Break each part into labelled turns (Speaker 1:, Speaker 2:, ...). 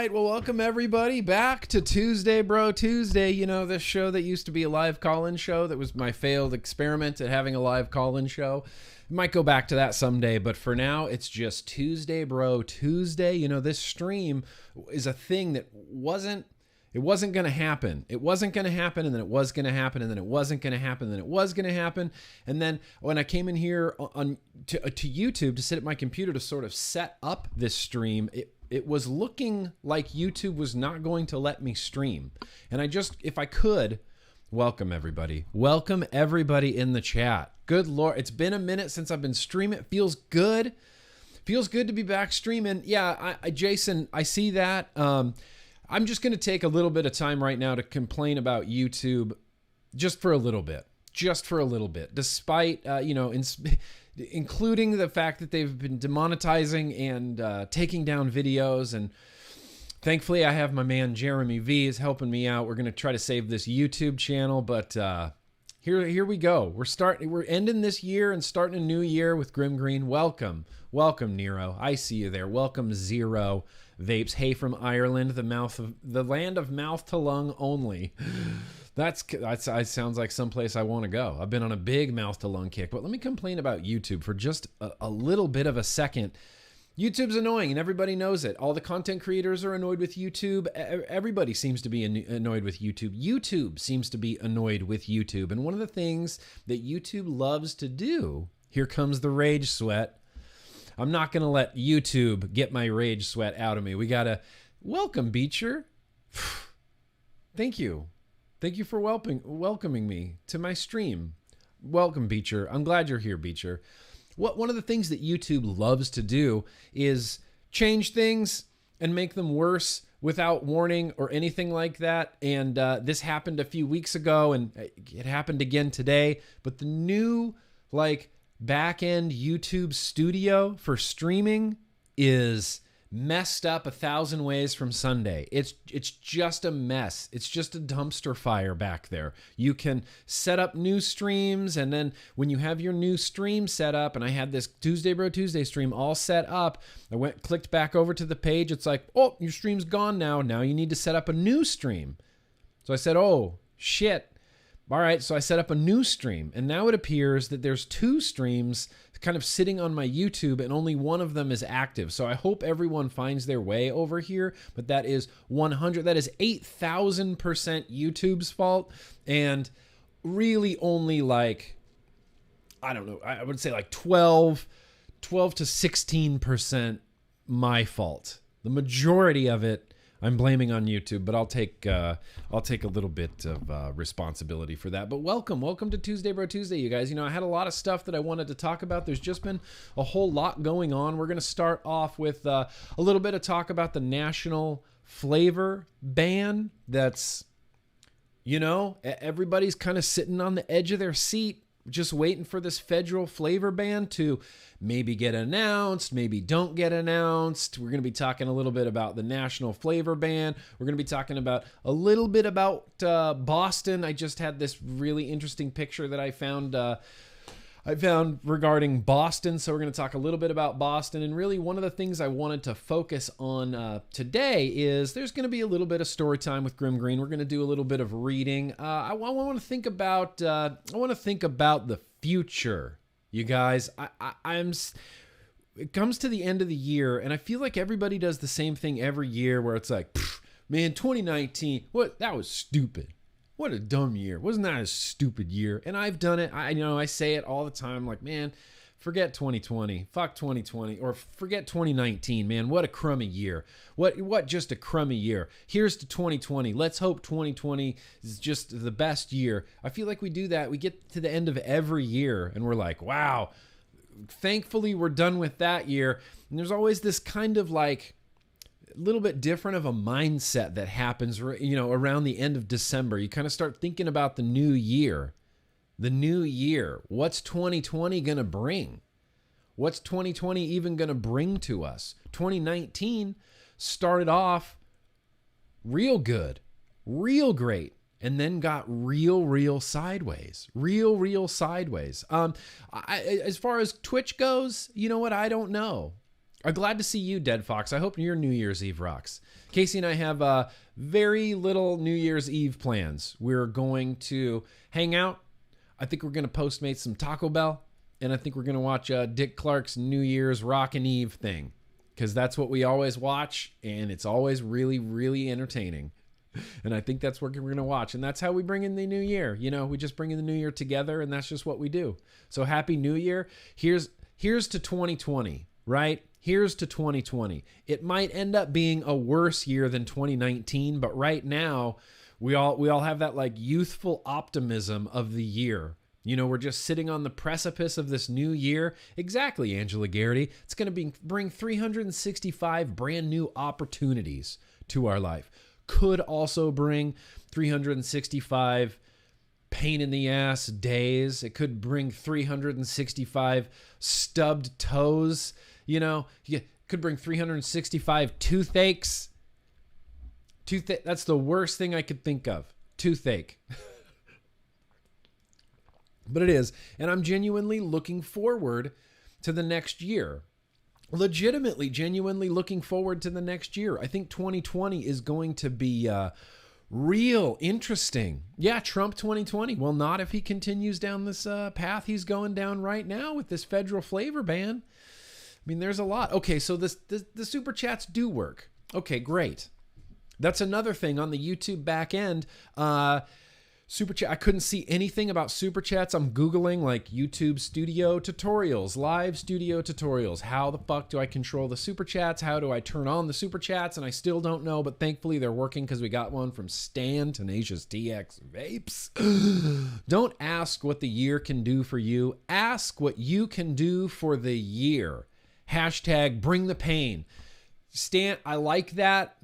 Speaker 1: right. Well, welcome everybody back to Tuesday Bro Tuesday. You know, this show that used to be a live call-in show that was my failed experiment at having a live call-in show. Might go back to that someday, but for now, it's just Tuesday Bro Tuesday. You know, this stream is a thing that wasn't going to happen. It wasn't going to happen, and then it was going to happen, and then it wasn't going to happen, and then it was going to happen. And then when I came in here to YouTube to sit at my computer to sort of set up this stream, it was looking like YouTube was not going to let me stream. And I just, if I could, welcome everybody. Welcome everybody in the chat. Good Lord, it's been a minute since I've been streaming. It feels good. Feels good to be back streaming. Yeah, Jason, I see that. I'm just going to take a little bit of time right now to complain about YouTube just for a little bit. Despite, including the fact that they've been demonetizing and taking down videos. And thankfully, I have my man Jeremy V is helping me out. We're going to try to save this YouTube channel, but here we go. We're ending this year and starting a new year with GrimmGreen. Welcome, Nero. I see you there. Welcome, Zero Vapes. Hey, from Ireland, the land of mouth to lung only. That sounds like someplace I want to go. I've been on a big mouth to lung kick, but let me complain about YouTube for just a little bit of a second. YouTube's annoying, and everybody knows it. All the content creators are annoyed with YouTube. Everybody seems to be annoyed with YouTube. YouTube seems to be annoyed with YouTube. And one of the things that YouTube loves to do, here comes the rage sweat. I'm not going to let YouTube get my rage sweat out of me. We got to welcome Beecher. Thank you. Thank you for welcoming me to my stream. Welcome, Beecher. I'm glad you're here, Beecher. One of the things that YouTube loves to do is change things and make them worse without warning or anything like that. And this happened a few weeks ago, and it happened again today. But the new back-end YouTube studio for streaming is messed up 1,000 ways from Sunday. It's just a mess. It's just a dumpster fire back there. You can set up new streams, and then when you have your new stream set up, and I had this Tuesday Bro Tuesday stream all set up, I clicked back over to the page. It's like, oh, your stream's gone now. Now you need to set up a new stream. So I said, oh, shit. All right, so I set up a new stream, and now it appears that there's two streams kind of sitting on my YouTube, and only one of them is active. So I hope everyone finds their way over here, but that is 8,000% YouTube's fault, and really only I don't know, I would say 12 to 16% my fault. The majority of it I'm blaming on YouTube, but I'll take a little bit of responsibility for that. But welcome to Tuesday Bro Tuesday, you guys. You know, I had a lot of stuff that I wanted to talk about. There's just been a whole lot going on. We're going to start off with a little bit of talk about the national flavor ban. That's, everybody's kind of sitting on the edge of their seat, just waiting for this federal flavor ban to maybe get announced, maybe don't get announced. We're going to be talking a little bit about the national flavor ban. We're going to be talking about a little bit about Boston. I just had this really interesting picture that I found regarding Boston. So we're going to talk a little bit about Boston. And really one of the things I wanted to focus on today is there's going to be a little bit of story time with GrimmGreen. We're going to do a little bit of reading. I want to think about the future, you guys. It comes to the end of the year, and I feel like everybody does the same thing every year where it's like, man, 2019, that was stupid. What a dumb year. Wasn't that a stupid year? And I've done it. I say it all the time. Like, man, forget 2020. Fuck 2020. Or forget 2019, man. What a crummy year. What just a crummy year. Here's to 2020. Let's hope 2020 is just the best year. I feel like we do that. We get to the end of every year and we're like, wow, thankfully we're done with that year. And there's always this kind of little bit different of a mindset that happens, around the end of December. You kind of start thinking about the new year. What's 2020 going to bring? What's 2020 even going to bring to us? 2019 started off real good, real great, and then got real sideways. As far as Twitch goes, you know what? I don't know. I'm glad to see you, Dead Fox. I hope your New Year's Eve rocks. Casey and I have very little New Year's Eve plans. We're going to hang out. I think we're going to Postmate some Taco Bell. And I think we're going to watch Dick Clark's New Year's Rockin' Eve thing. Because that's what we always watch. And it's always really, really entertaining. And I think that's what we're going to watch. And that's how we bring in the new year. You know, we just bring in the new year together. And that's just what we do. So Happy New Year. Here's to 2020, right? Here's to 2020. It might end up being a worse year than 2019, but right now we all have that like youthful optimism of the year. You know, we're just sitting on the precipice of this new year. Exactly, Angela Garrity. It's going to bring 365 brand new opportunities to our life. Could also bring 365 pain in the ass days. It could bring 365 stubbed toes. You know, you could bring 365 toothaches. That's the worst thing I could think of. Toothache. But it is. And I'm genuinely looking forward to the next year. Legitimately, genuinely looking forward to the next year. I think 2020 is going to be real interesting. Yeah, Trump 2020. Well, not if he continues down this path he's going down right now with this federal flavor ban. I mean, there's a lot. Okay, so the super chats do work. Okay, great. That's another thing on the YouTube back end. Super chat. I couldn't see anything about super chats. I'm Googling like YouTube studio tutorials, live studio tutorials. How the fuck do I control the super chats? How do I turn on the super chats? And I still don't know, but thankfully they're working because we got one from Stan Tenacious TX Vapes. Don't ask what the year can do for you. Ask what you can do for the year. Hashtag bring the pain. Stan, I like that.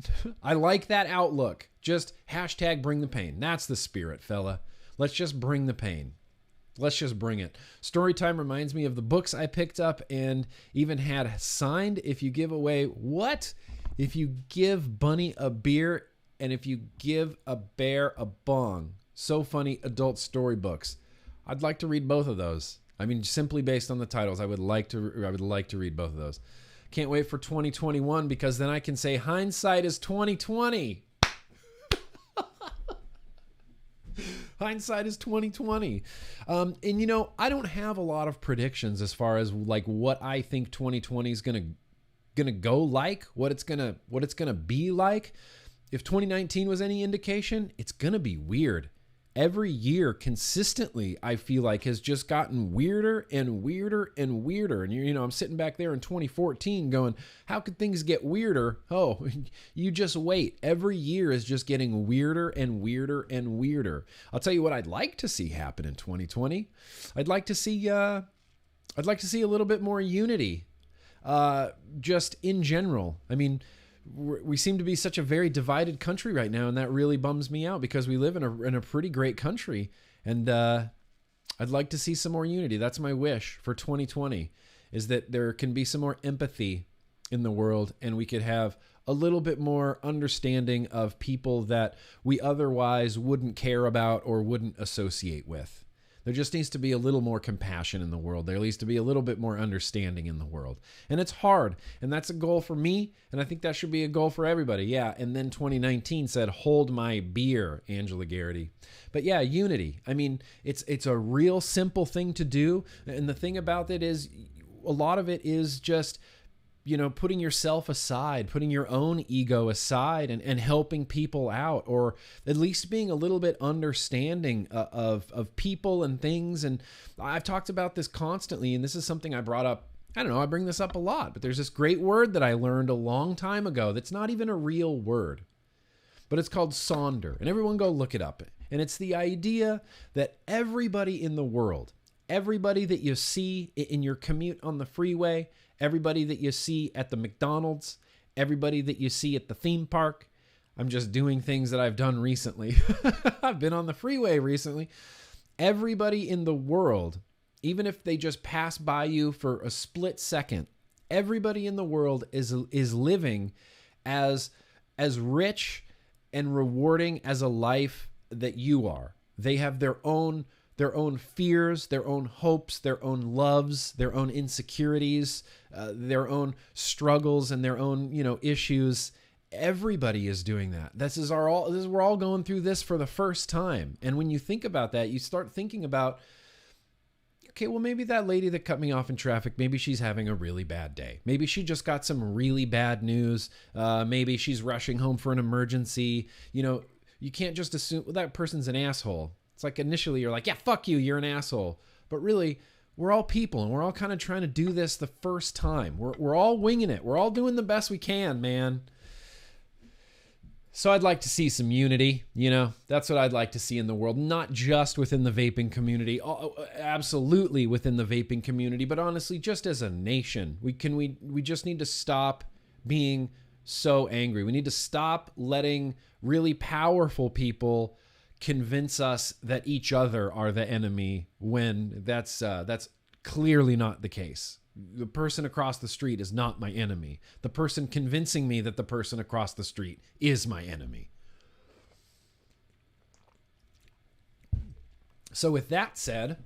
Speaker 1: I like that outlook. Just hashtag bring the pain. That's the spirit, fella. Let's just bring the pain. Let's just bring it. Storytime reminds me of the books I picked up and even had signed. If you give away what? If you give Bunny a beer and if you give a bear a bong. So funny adult storybooks. I'd like to read both of those. I mean, simply based on the titles, I would like to read both of those. Can't wait for 2021 because then I can say hindsight is 2020. Hindsight is 2020. And you know, I don't have a lot of predictions as far as like what I think 2020 is gonna go like, what it's gonna be like. If 2019 was any indication, it's gonna be weird. Every year consistently, I feel like, has just gotten weirder and weirder and weirder. And, you know, I'm sitting back there in 2014 going, how could things get weirder? Oh, you just wait. Every year is just getting weirder and weirder and weirder. I'll tell you what I'd like to see happen in 2020. I'd like to see a little bit more unity, just in general. I mean, we seem to be such a very divided country right now, and that really bums me out because we live in a pretty great country, and I'd like to see some more unity. That's my wish for 2020, is that there can be some more empathy in the world, and we could have a little bit more understanding of people that we otherwise wouldn't care about or wouldn't associate with. There just needs to be a little more compassion in the world. There needs to be a little bit more understanding in the world. And it's hard. And that's a goal for me. And I think that should be a goal for everybody. Yeah. And then 2019 said, hold my beer, Angela Garrity. But yeah, unity. I mean, it's a real simple thing to do. And the thing about it is, a lot of it is just, you know, putting yourself aside, putting your own ego aside and helping people out, or at least being a little bit understanding of people and things. And I've talked about this constantly, and this is something I brought up. I don't know, I bring this up a lot, but there's this great word that I learned a long time ago that's not even a real word, but it's called sonder. And everyone go look it up. And it's the idea that everybody in the world, everybody that you see in your commute on the freeway, everybody that you see at the McDonald's, everybody that you see at the theme park. I'm just doing things that I've done recently. I've been on the freeway recently. Everybody in the world, even if they just pass by you for a split second, everybody in the world is living as rich and rewarding as a life that you are. They have their own their own fears, their own hopes, their own loves, their own insecurities, their own struggles and their own, issues. Everybody is doing that. We're all going through this for the first time. And when you think about that, you start thinking about, okay, well, maybe that lady that cut me off in traffic, maybe she's having a really bad day. Maybe she just got some really bad news. Maybe she's rushing home for an emergency. You can't just assume, well, that person's an asshole. It's like initially you're like, yeah, fuck you, you're an asshole. But really, we're all people and we're all kind of trying to do this the first time. We're all winging it. We're all doing the best we can, man. So I'd like to see some unity, that's what I'd like to see in the world, not just within the vaping community, absolutely within the vaping community, but honestly, just as a nation, we just need to stop being so angry. We need to stop letting really powerful people convince us that each other are the enemy when that's clearly not the case. The person across the street is not my enemy. The person convincing me that the person across the street is my enemy. So with that said,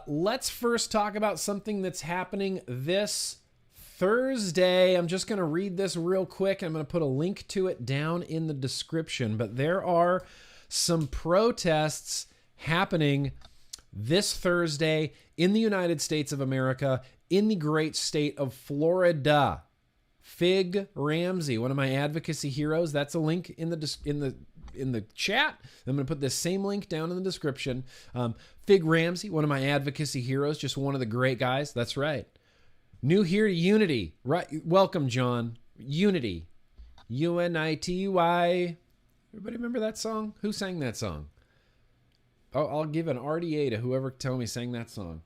Speaker 1: let's first talk about something that's happening this Thursday. I'm just going to read this real quick. I'm going to put a link to it down in the description. But there are some protests happening this Thursday in the United States of America, in the great state of Florida. Fig Ramsey, one of my advocacy heroes. That's a link in the chat. I'm going to put this same link down in the description. Fig Ramsey, one of my advocacy heroes, just one of the great guys. That's right. New here to Unity. Right. Welcome, John. Unity. UNITY. Everybody remember that song? Who sang that song? I'll give an RDA to whoever tell me sang that song.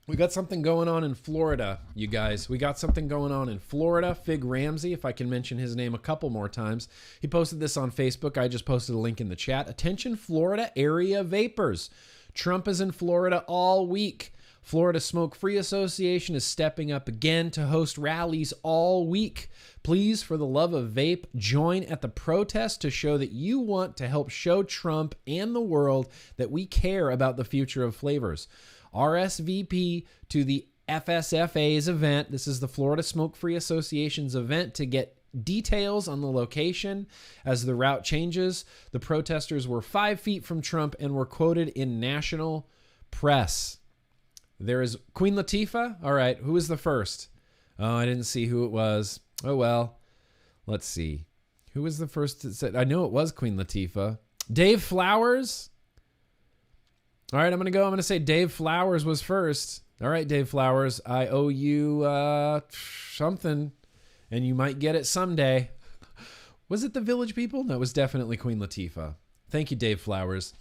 Speaker 1: We got something going on in Florida, you guys. We got something going on in Florida. Fig Ramsey, if I can mention his name a couple more times. He posted this on Facebook. I just posted a link in the chat. Attention, Florida area vapors. Trump is in Florida all week. Florida Smoke-Free Association is stepping up again to host rallies all week. Please, for the love of vape, join at the protest to show that you want to help show Trump and the world that we care about the future of flavors. RSVP to the FSFA's event. This is the Florida Smoke-Free Association's event to get details on the location as the route changes. The protesters were 5 feet from Trump and were quoted in national press. There is Queen Latifah. All right, who was the first? Oh, I didn't see who it was. Oh, well, let's see. Who was the first that said? I know it was Queen Latifah. Dave Flowers. All right, I'm going to say Dave Flowers was first. All right, Dave Flowers, I owe you something, and you might get it someday. Was it the Village People? No, it was definitely Queen Latifah. Thank you, Dave Flowers.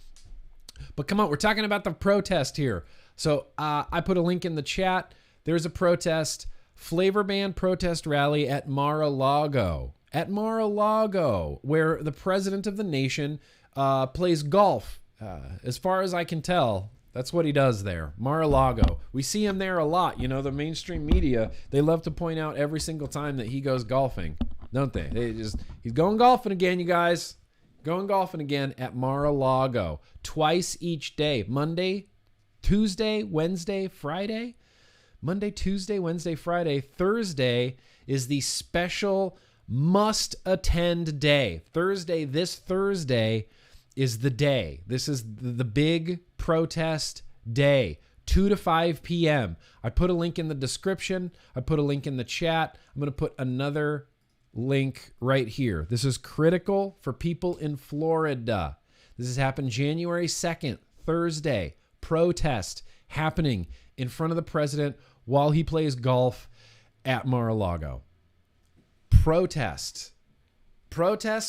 Speaker 1: But come on, we're talking about the protest here. So I put a link in the chat. There's a protest, flavor ban protest rally at Mar-a-Lago. At Mar-a-Lago, where the president of the nation plays golf. As far as I can tell, that's what he does there. Mar-a-Lago. We see him there a lot. The mainstream media, they love to point out every single time that he goes golfing, don't they? He's going golfing again, you guys. Going golfing again at Mar-a-Lago. Twice each day. Monday, Tuesday, Wednesday, Friday. Monday, Tuesday, Wednesday, Friday. Thursday is the special must-attend day. This Thursday is the day. This is the big protest day, 2 to 5 p.m. I put a link in the description. I put a link in the chat. I'm going to put another link right here. This is critical for people in Florida. This has happened January 2nd, Thursday. Protest happening in front of the president while he plays golf at Mar-a-Lago. Protests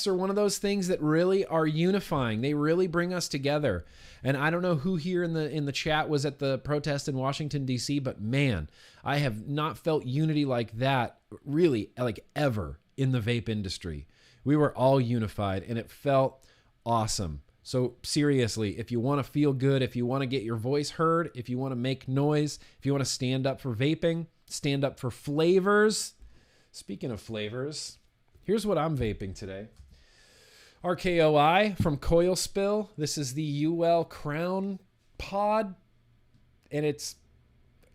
Speaker 1: are one of those things that really are unifying. They really bring us together. And I don't know who here in the chat was at the protest in Washington, D.C., but man, I have not felt unity like that really like ever in the vape industry. We were all unified and it felt awesome. So seriously, if you want to feel good, if you want to get your voice heard, if you want to make noise, if you want to stand up for vaping, stand up for flavors. Speaking of flavors, here's what I'm vaping today. RKOI from Coil Spill. This is the UL Crown pod. And it's,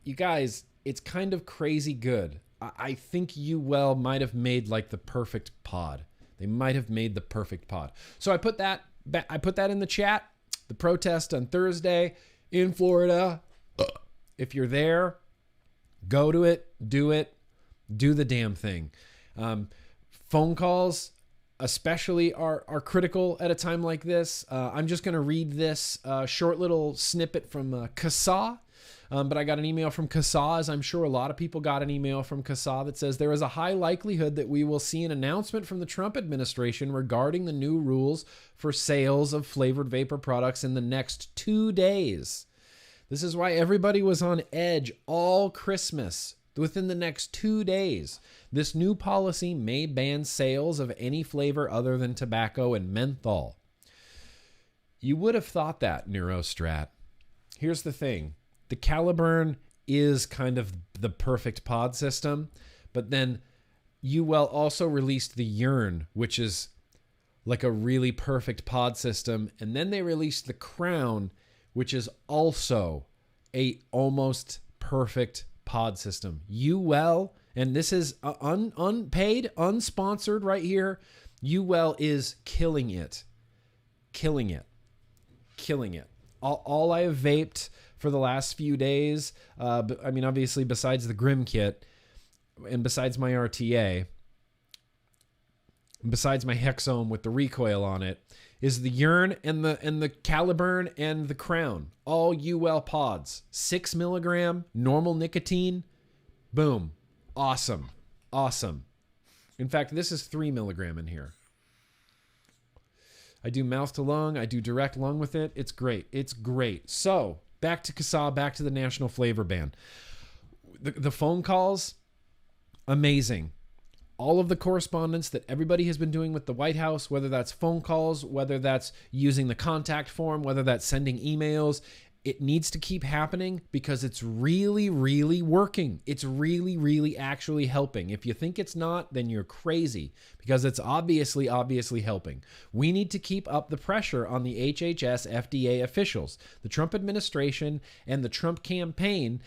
Speaker 1: you guys, it's kind of crazy good. I think UL might have made like the perfect pod. They might have made the perfect pod. So I put that in the chat. The protest on Thursday in Florida. If you're there, go to it, do the damn thing. Phone calls especially are critical at a time like this. I'm just going to read this short little snippet from CASA. But I got an email from CASA, as I'm sure a lot of people got an email from CASA, that says there is a high likelihood that we will see an announcement from the Trump administration regarding the new rules for sales of flavored vapor products in the next 2 days. This is why everybody was on edge all Christmas. Within the next 2 days, this new policy may ban sales of any flavor other than tobacco and menthol. You would have thought that, Neurostrat. Here's the thing. The Caliburn is kind of the perfect pod system, but then UL also released the Yearn, which is like a really perfect pod system, and then they released the Crown, which is also a almost perfect pod system. UL, and this is unpaid, unsponsored right here, UL is killing it. All I have vaped for the last few days, I mean, obviously besides the Grimm kit and besides my RTA, besides my Hexome with the recoil on it, is the Yearn and the Caliburn and the Crown. All UL pods. 6 milligram, normal nicotine. Boom. Awesome. In fact, this is 3 milligram in here. I do mouth to lung. I do direct lung with it. It's great. So, back to CASA, back to the national flavor ban. The phone calls, amazing. All of the correspondence that everybody has been doing with the White House, whether that's phone calls, whether that's using the contact form, whether that's sending emails, it needs to keep happening because it's really, really working. It's really, really actually helping. If you think it's not, then you're crazy because it's obviously helping. We need to keep up the pressure on the HHS FDA officials, the Trump administration, and the Trump campaign,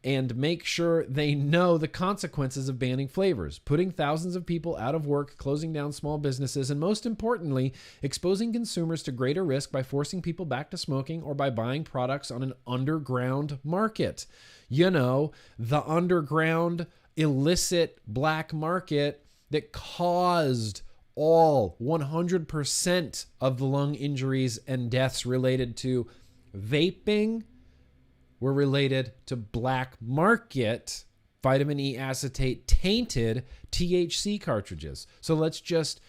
Speaker 1: and make sure they know the consequences of banning flavors, putting thousands of people out of work, closing down small businesses, and most importantly, exposing consumers to greater risk by forcing people back to smoking or by buying products on an underground market. You know, the underground illicit black market that caused all 100% of the lung injuries and deaths related to vaping were related to black market vitamin E acetate tainted THC cartridges. So let's just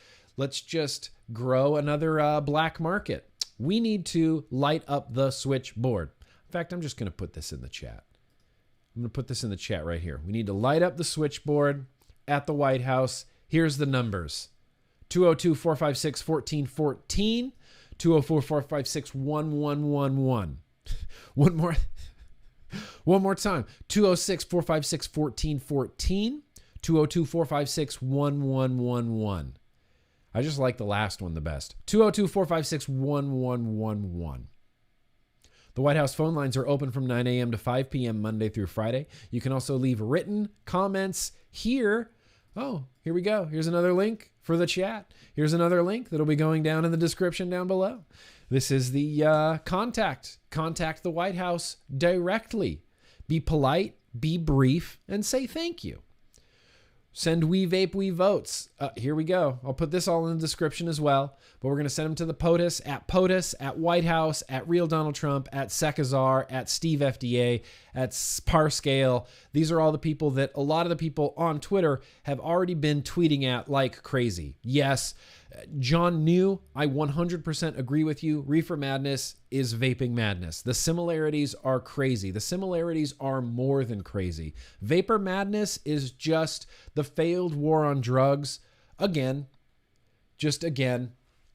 Speaker 1: grow another black market. We need to light up the switchboard. In fact, I'm just going to put this in the chat. I'm going to put this in the chat right here. We need to light up the switchboard at the White House. Here's the numbers. 202-456-1414, 204-456-1111. One more time. 206-456-1414, 202-456-1111. I just like the last one the best. 202-456-1111. The White House phone lines are open from 9 a.m. to 5 p.m. Monday through Friday. You can also leave written comments here. Oh, here we go. Here's another link for the chat. Here's another link that'll be going down in the description down below. This is the contact. Contact the White House directly. Be polite, be brief, and say thank you. Send We Vape, We Votes. Here we go. I'll put this all in the description as well. But we're going to send them to the POTUS, at White House, at Real Donald Trump, at Sekazar, at Steve FDA, at Parscale. These are all the people that a lot of the people on Twitter have already been tweeting at like crazy. Yes, John New, I 100% agree with you. Reefer madness is vaping madness. The similarities are crazy. The similarities are more than crazy. Vapor madness is just the failed war on drugs again,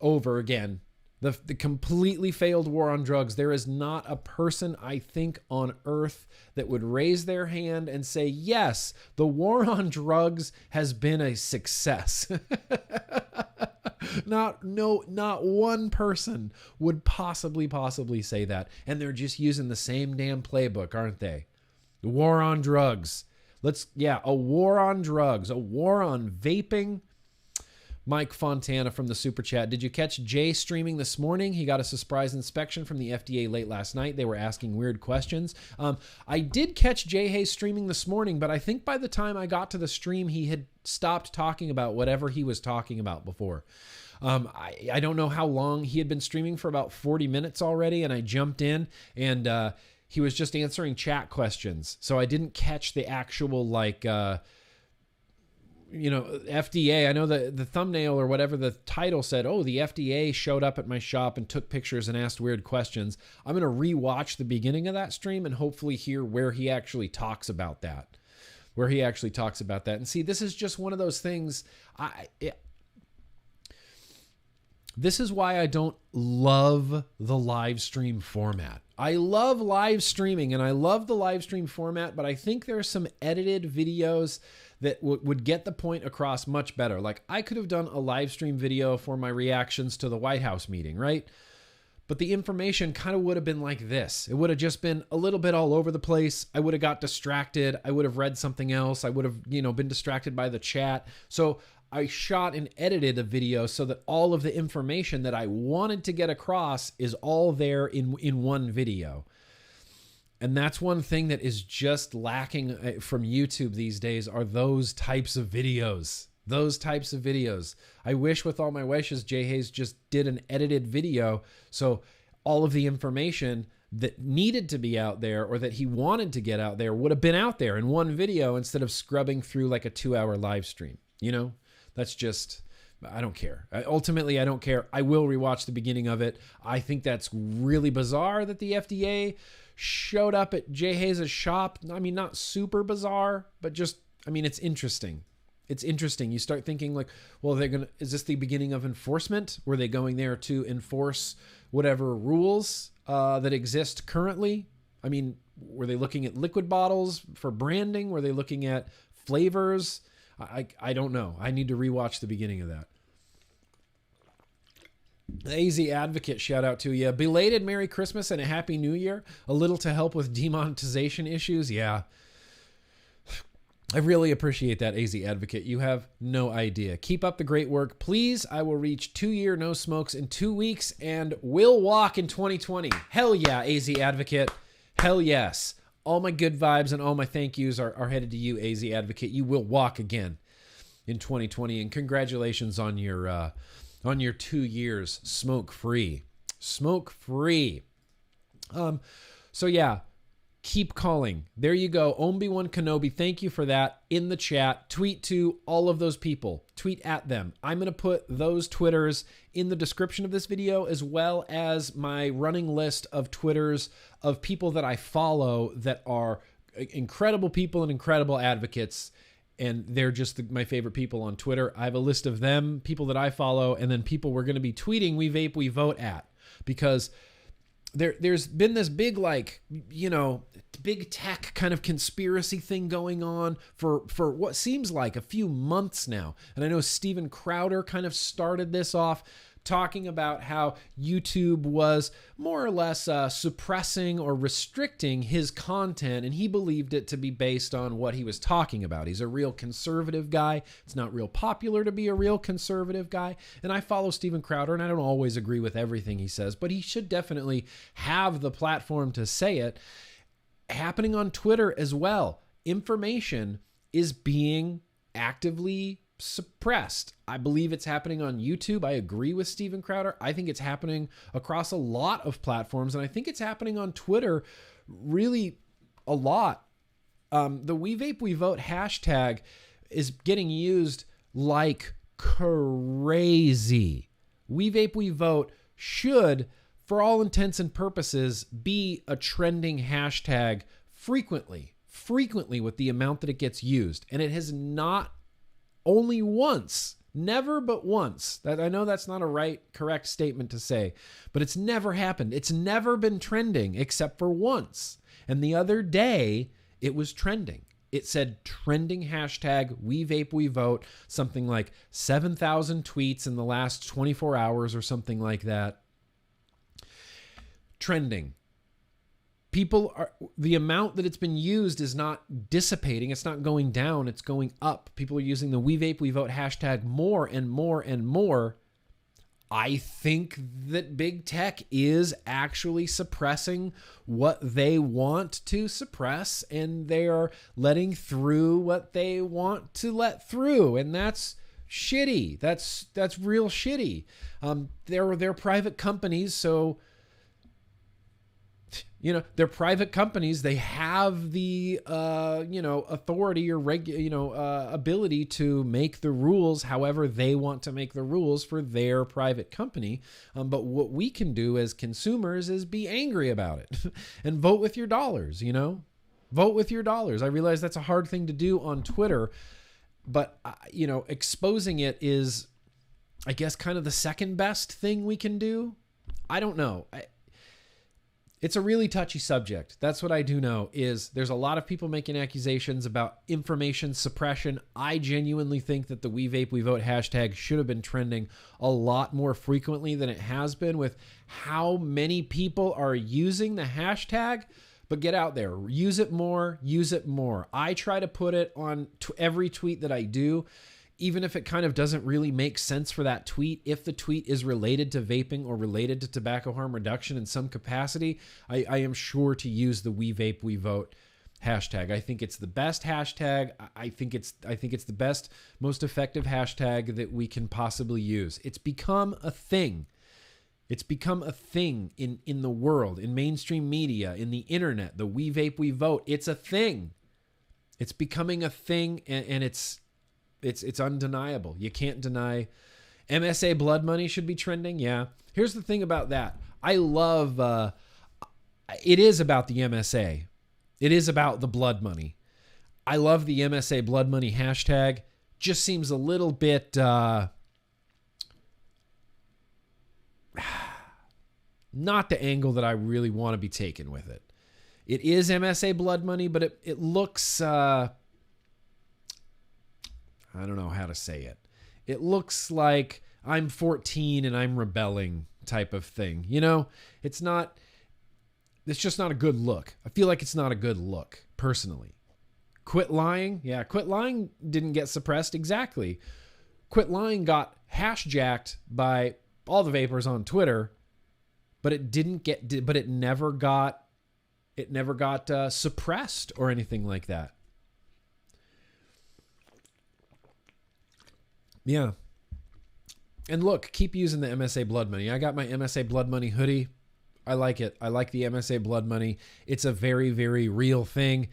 Speaker 1: over again. The completely failed war on drugs. There is not a person, I think, on earth that would raise their hand and say, yes, the war on drugs has been a success. Not one person would possibly say that. And they're just using the same damn playbook, aren't they? The war on drugs. A war on drugs, a war on vaping. Mike Fontana from the Super Chat. Did you catch Jay streaming this morning? He got a surprise inspection from the FDA late last night. They were asking weird questions. I did catch Jay Hayes streaming this morning, but I think by the time I got to the stream, he had stopped talking about whatever he was talking about before. I don't know how long he had been streaming, for about 40 minutes already, and I jumped in and he was just answering chat questions. So I didn't catch the actual FDA. I know the thumbnail or whatever the title said, oh, the FDA showed up at my shop and took pictures and asked weird questions. I'm going to rewatch the beginning of that stream and hopefully hear where he actually talks about that. And see, this is just one of those things. This is why I don't love the live stream format. I love live streaming and I love the live stream format, but I think there are some edited videos that would get the point across much better. Like, I could have done a live stream video for my reactions to the White House meeting, right? But the information kind of would have been like this. It would have just been a little bit all over the place. I would have got distracted. I would have read something else. I would have, been distracted by the chat. So I shot and edited a video so that all of the information that I wanted to get across is all there in one video. And that's one thing that is just lacking from YouTube these days, are those types of videos. I wish with all my wishes, Jay Hayes just did an edited video so all of the information that needed to be out there or that he wanted to get out there would have been out there in one video instead of scrubbing through like a 2-hour live stream. That's just, I don't care. Ultimately, I don't care. I will rewatch the beginning of it. I think that's really bizarre that the FDA showed up at Jay Hayes' shop. I mean, not super bizarre, but just, it's interesting. It's interesting. You start thinking like, well, is this the beginning of enforcement? Were they going there to enforce whatever rules that exist currently? I mean, were they looking at liquid bottles for branding? Were they looking at flavors? I don't know. I need to rewatch the beginning of that. The AZ Advocate, shout out to you. Belated Merry Christmas and a Happy New Year. A little to help with demonetization issues. Yeah. I really appreciate that, AZ Advocate. You have no idea. Keep up the great work. Please, I will reach 2-year no smokes in 2 weeks and will walk in 2020. Hell yeah, AZ Advocate. Hell yes. All my good vibes and all my thank yous are headed to you, AZ Advocate. You will walk again in 2020. And congratulations on your 2 years smoke-free. Smoke-free. So yeah, keep calling. There you go. Obi-Wan Kenobi, thank you for that in the chat. Tweet to all of those people. Tweet at them. I'm going to put those Twitters in the description of this video, as well as my running list of Twitters of people that I follow that are incredible people and incredible advocates. And they're just my favorite people on Twitter. I have a list of them, people that I follow, and then people we're going to be tweeting We Vape, We Vote at. Because there's been this big, big tech kind of conspiracy thing going on for what seems like a few months now. And I know Steven Crowder kind of started this off, talking about how YouTube was more or less suppressing or restricting his content, and he believed it to be based on what he was talking about. He's a real conservative guy. It's not real popular to be a real conservative guy, and I follow Steven Crowder, and I don't always agree with everything he says, but he should definitely have the platform to say it. Happening on Twitter as well. Information is being actively suppressed. I believe it's happening on YouTube. I agree with Steven Crowder. I think it's happening across a lot of platforms, and I think it's happening on Twitter really a lot. The We Vape, We Vote hashtag is getting used like crazy. We Vape, We Vote should, for all intents and purposes, be a trending hashtag frequently with the amount that it gets used. And it has not. Only once, never but once. That I know that's not a correct statement to say, but it's never happened. It's never been trending except for once. And the other day, it was trending. It said trending hashtag We Vape We Vote, something like 7,000 tweets in the last 24 hours or something like that. Trending. The amount that it's been used is not dissipating. It's not going down. It's going up. People are using the We Vape We Vote hashtag more and more and more. I think that big tech is actually suppressing what they want to suppress, and they are letting through what they want to let through, and that's shitty. That's real shitty. They're private companies, so they're private companies. They have the, authority or ability to make the rules however they want to make the rules for their private company. But what we can do as consumers is be angry about it and vote with your dollars, vote with your dollars. I realize that's a hard thing to do on Twitter, but, exposing it is, I guess, kind of the second best thing we can do. I don't know. It's a really touchy subject. That's what I do know is there's a lot of people making accusations about information suppression. I genuinely think that the We Vape We Vote hashtag should have been trending a lot more frequently than it has been with how many people are using the hashtag. But get out there, use it more, use it more. I try to put it on every tweet that I do, even if it kind of doesn't really make sense for that tweet. If the tweet is related to vaping or related to tobacco harm reduction in some capacity, I am sure to use the We Vape We Vote hashtag. I think it's the best hashtag. I think it's the best, most effective hashtag that we can possibly use. It's become a thing. It's become a thing in the world, in mainstream media, in the internet. The We Vape We Vote. It's a thing. It's becoming a thing, and it's undeniable. You can't deny. MSA blood money should be trending. Yeah. Here's the thing about that. I love, it is about the MSA. It is about the blood money. I love the MSA blood money hashtag. Just seems a little bit, not the angle that I really want to be taken with it. It is MSA blood money, but it looks, I don't know how to say it. It looks like I'm 14 and I'm rebelling type of thing. It's just not a good look. I feel like it's not a good look, personally. Quit lying. Yeah, quit lying didn't get suppressed. Exactly. Quit lying got hashjacked by all the vapors on Twitter, but it never got suppressed or anything like that. Yeah. And look, keep using the MSA blood money. I got my MSA blood money hoodie. I like it. I like the MSA blood money. It's a very, very real thing.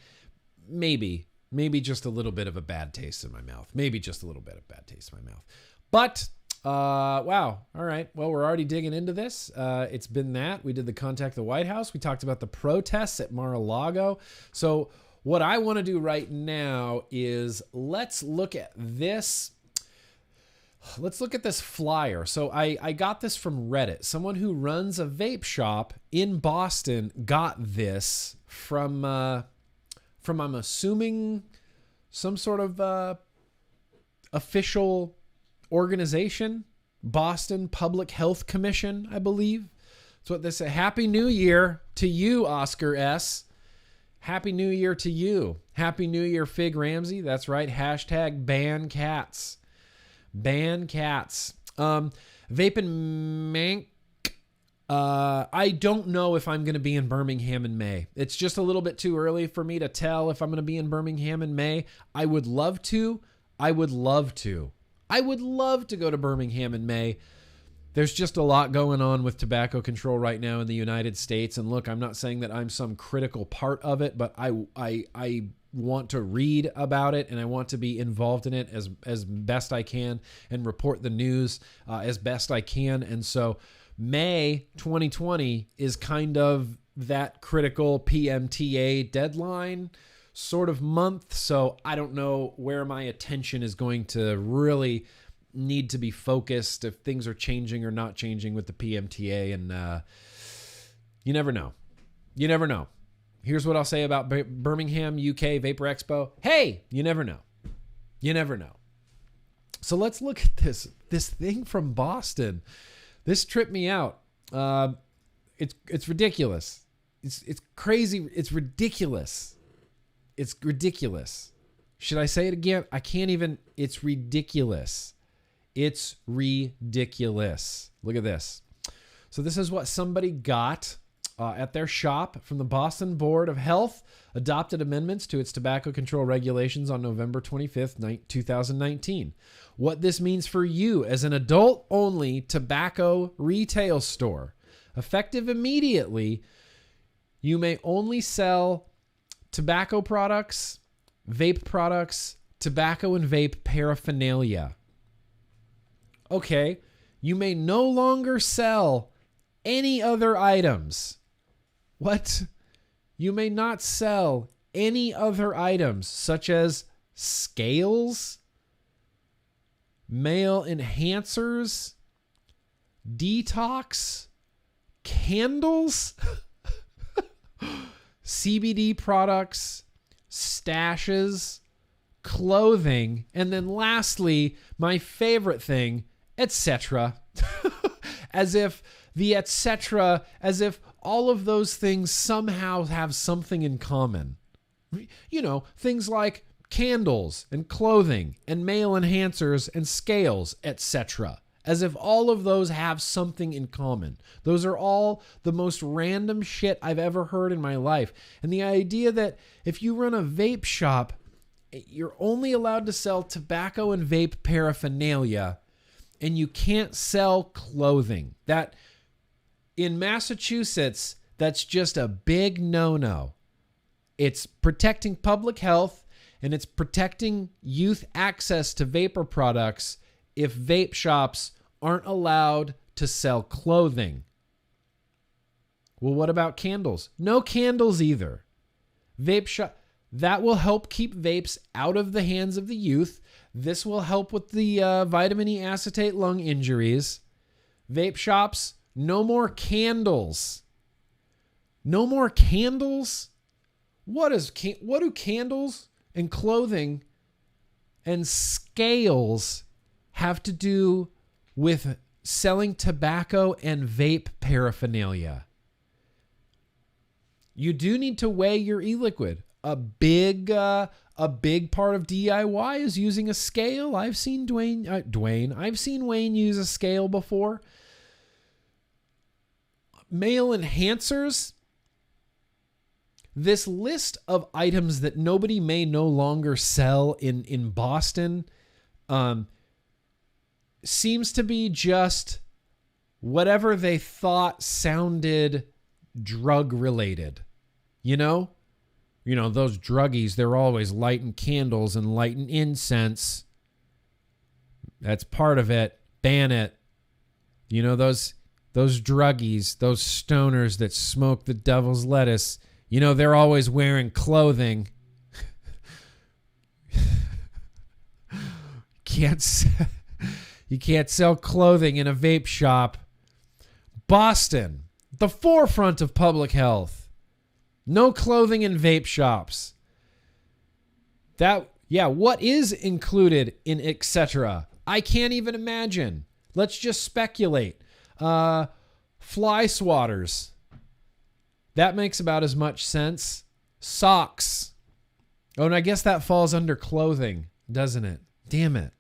Speaker 1: Maybe just a little bit of a bad taste in my mouth. But, wow. All right. Well, we're already digging into this. It's been that. We did the Contact the White House. We talked about the protests at Mar-a-Lago. So what I want to do right now is let's look at this. Let's look at this flyer. So I got this from Reddit. Someone who runs a vape shop in Boston got this from I'm assuming some sort of official organization, Boston Public Health Commission, I believe. That's what this says. Happy New Year to you, Oscar S. Happy New Year to you. Happy New Year, Fig Ramsey. That's right. Hashtag ban cats. Ban cats. Vaping Mank. I don't know if I'm going to be in Birmingham in May. It's just a little bit too early for me to tell if I'm going to be in Birmingham in May. I would love to. I would love to go to Birmingham in May. There's just a lot going on with tobacco control right now in the United States. And look, I'm not saying that I'm some critical part of it, but I want to read about it and I want to be involved in it as best I can and report the news as best I can. And so May 2020 is kind of that critical PMTA deadline sort of month. So I don't know where my attention is going to really need to be focused, if things are changing or not changing with the PMTA. And you never know. Here's what I'll say about Birmingham, UK Vapor Expo. Hey, you never know. You never know. So let's look at this thing from Boston. This tripped me out. It's ridiculous. It's crazy. It's ridiculous. It's ridiculous. Should I say it again? I can't even. It's ridiculous. It's ridiculous. Look at this. So this is what somebody got at their shop from the Boston Board of Health. Adopted amendments to its tobacco control regulations on November 25th, 2019. What this means for you as an adult-only tobacco retail store. Effective immediately, you may only sell tobacco products, vape products, tobacco and vape paraphernalia. Okay, you may no longer sell any other items. What? You may not sell any other items such as scales, male enhancers, detox, candles, CBD products, stashes, clothing, and then lastly, my favorite thing, etc. As if the etc., as if all of those things somehow have something in common. You know, things like candles and clothing and male enhancers and scales, etc. As if all of those have something in common. Those are all the most random shit I've ever heard in my life. And the idea that if you run a vape shop, you're only allowed to sell tobacco and vape paraphernalia, and you can't sell clothing. That in Massachusetts, that's just a big no-no. It's protecting public health, and it's protecting youth access to vapor products if vape shops aren't allowed to sell clothing. Well, what about candles? No candles either. Vape shop, that will help keep vapes out of the hands of the youth. This will help with the vitamin E acetate lung injuries. Vape shops, no more candles. No more candles? What do candles and clothing and scales have to do with selling tobacco and vape paraphernalia? You do need to weigh your e-liquid. A big part of DIY is using a scale. I've seen I've seen Wayne use a scale before. Male enhancers. This list of items that nobody may no longer sell in Boston seems to be just whatever they thought sounded drug related. You know, those druggies, they're always lighting candles and lighting incense. That's part of it. Ban it. You know, those druggies, those stoners that smoke the devil's lettuce, you know, they're always wearing clothing. You can't sell clothing in a vape shop. Boston, the forefront of public health. No clothing in vape shops. What is included in etc.? I can't even imagine. Let's just speculate. Fly swatters. That makes about as much sense. Socks. Oh, and I guess that falls under clothing, doesn't it? Damn it.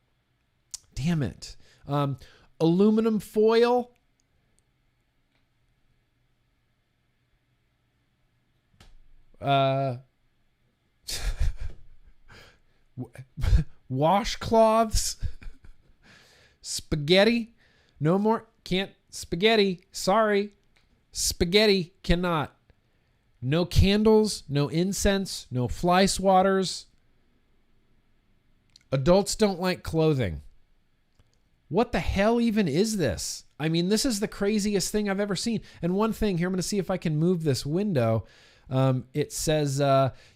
Speaker 1: Aluminum foil. Washcloths. Spaghetti. No more. Can't. Spaghetti. Sorry. Spaghetti cannot. No candles, no incense, no fly swatters. Adults don't like clothing. What the hell even is this? I mean, this is the craziest thing I've ever seen. And one thing here, I'm going to see if I can move this window. It says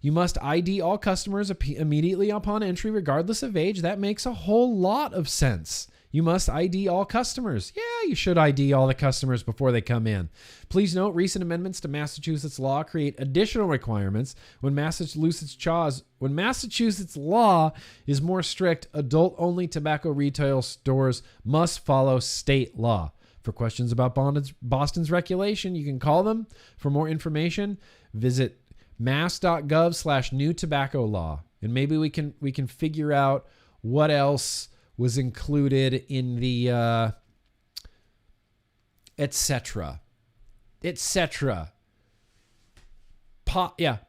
Speaker 1: you must ID all customers immediately upon entry, regardless of age. That makes a whole lot of sense. You must ID all customers. Yeah, you should ID all the customers before they come in. Please note, recent amendments to Massachusetts law create additional requirements. When Massachusetts law is more strict, adult-only tobacco retail stores must follow state law. For questions about Boston's regulation, you can call them. For more information, visit mass.gov/new tobacco law. And maybe we can figure out what else was included in the etc.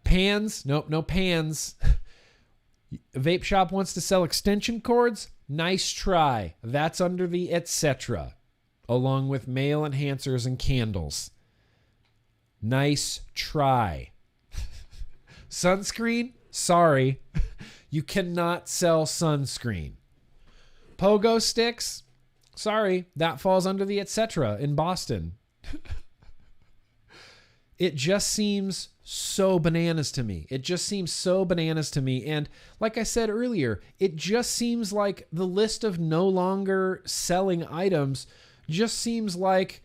Speaker 1: Pans. Nope, no pans. A vape shop wants to sell extension cords. Nice try. That's under the etc. Along with male enhancers and candles. Nice try. Sunscreen? Sorry. You cannot sell sunscreen. Pogo sticks? Sorry, that falls under the etc. in Boston. It just seems so bananas to me. And like I said earlier, it just seems like the list of no longer selling items just seems like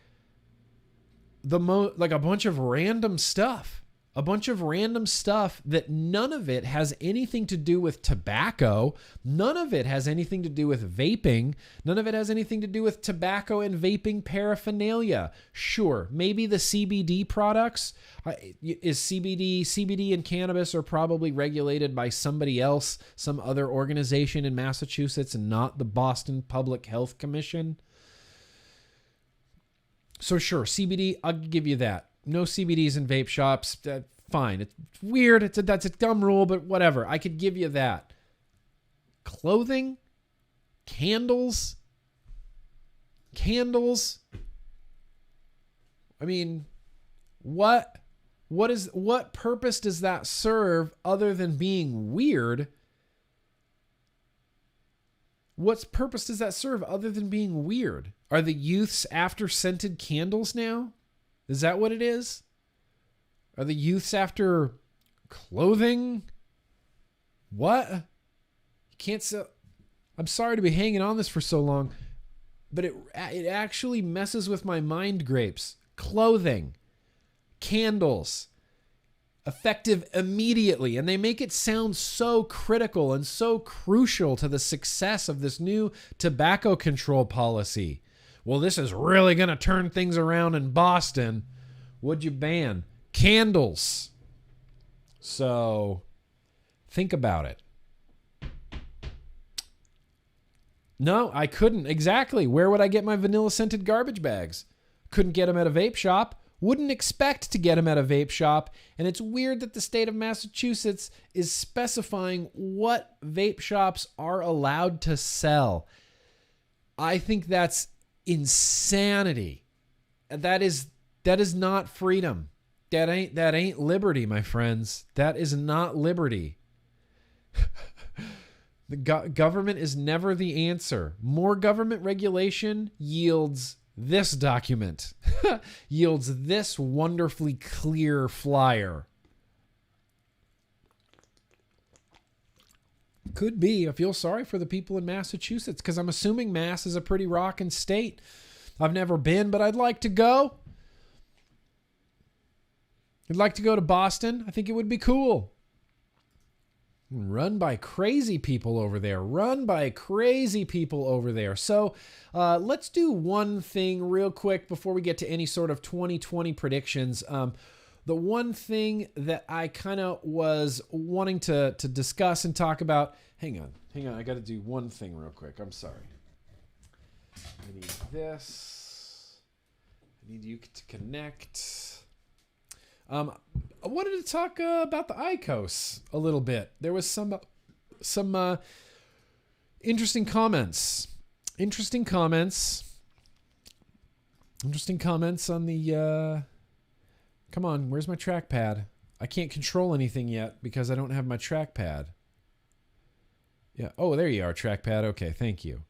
Speaker 1: like a bunch of random stuff. A bunch of random stuff that none of it has anything to do with tobacco. None of it has anything to do with vaping. None of it has anything to do with tobacco and vaping paraphernalia. Sure, maybe the CBD products. CBD and cannabis are probably regulated by somebody else, some other organization in Massachusetts, and not the Boston Public Health Commission. So sure, CBD, I'll give you that. No CBDs in vape shops. Fine. It's weird. That's a dumb rule, but whatever. I could give you that. Clothing? Candles? I mean, what purpose does that serve other than being weird? What purpose does that serve other than being weird? Are the youths after scented candles now? Is that what it is? Are the youths after clothing? What? You can't sell. I'm sorry to be hanging on this for so long, but it actually messes with my mind grapes. Clothing, candles, effective immediately. And they make it sound so critical and so crucial to the success of this new tobacco control policy. Well, this is really going to turn things around in Boston. What'd you ban? Candles. So, think about it. No, I couldn't. Exactly. Where would I get my vanilla scented garbage bags? Couldn't get them at a vape shop. Wouldn't expect to get them at a vape shop. And it's weird that the state of Massachusetts is specifying what vape shops are allowed to sell. I think that's insanity. That is not freedom. That ain't liberty, my friends. That is not liberty. The government is never the answer. More government regulation yields this document, yields this wonderfully clear flyer. Could be. I feel sorry for the people in Massachusetts because I'm assuming Mass is a pretty rockin' state. I've never been, but I'd like to go. I'd like to go to Boston. I think it would be cool. Run by crazy people over there. So let's do one thing real quick before we get to any sort of 2020 predictions. The one thing that I kind of was wanting to discuss and talk about. Hang on. I got to do one thing real quick. I'm sorry. I need this. I need you to connect. I wanted to talk about the IQOS a little bit. There was some interesting comments. Interesting comments on the... Come on, where's my trackpad? I can't control anything yet because I don't have my trackpad. Yeah. Oh, there you are, trackpad. Okay, thank you.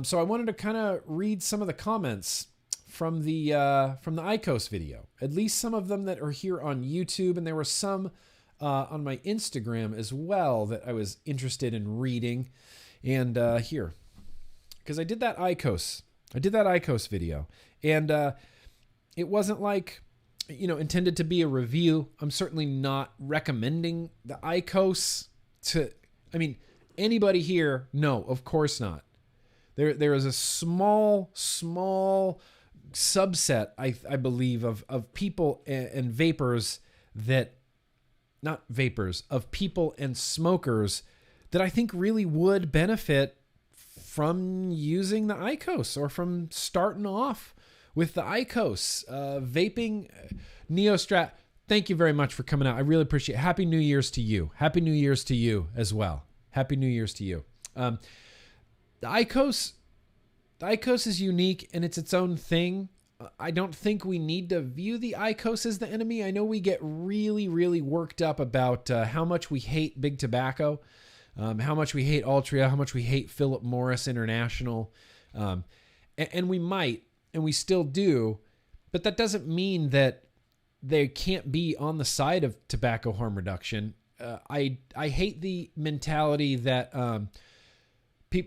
Speaker 1: So I wanted to kind of read some of the comments from the IQOS video. At least some of them that are here on YouTube, and there were some on my Instagram as well that I was interested in reading. And here, because I did that IQOS video, and it wasn't like, intended to be a review. I'm certainly not recommending the IQOS to, anybody here? No, of course not. There is a small subset, I believe, of people and vapors that, not vapors, of people and smokers that I think really would benefit from using the IQOS or from starting off with the IQOS. Vaping, Neostrat, thank you very much for coming out. I really appreciate it. Happy New Year's to you. Happy New Year's to you as well. Happy New Year's to you. The IQOS is unique and it's its own thing. I don't think we need to view the IQOS as the enemy. I know we get really, really worked up about how much we hate big tobacco, how much we hate Altria, how much we hate Philip Morris International. And we might, and we still do, but that doesn't mean that they can't be on the side of tobacco harm reduction. I hate the mentality that a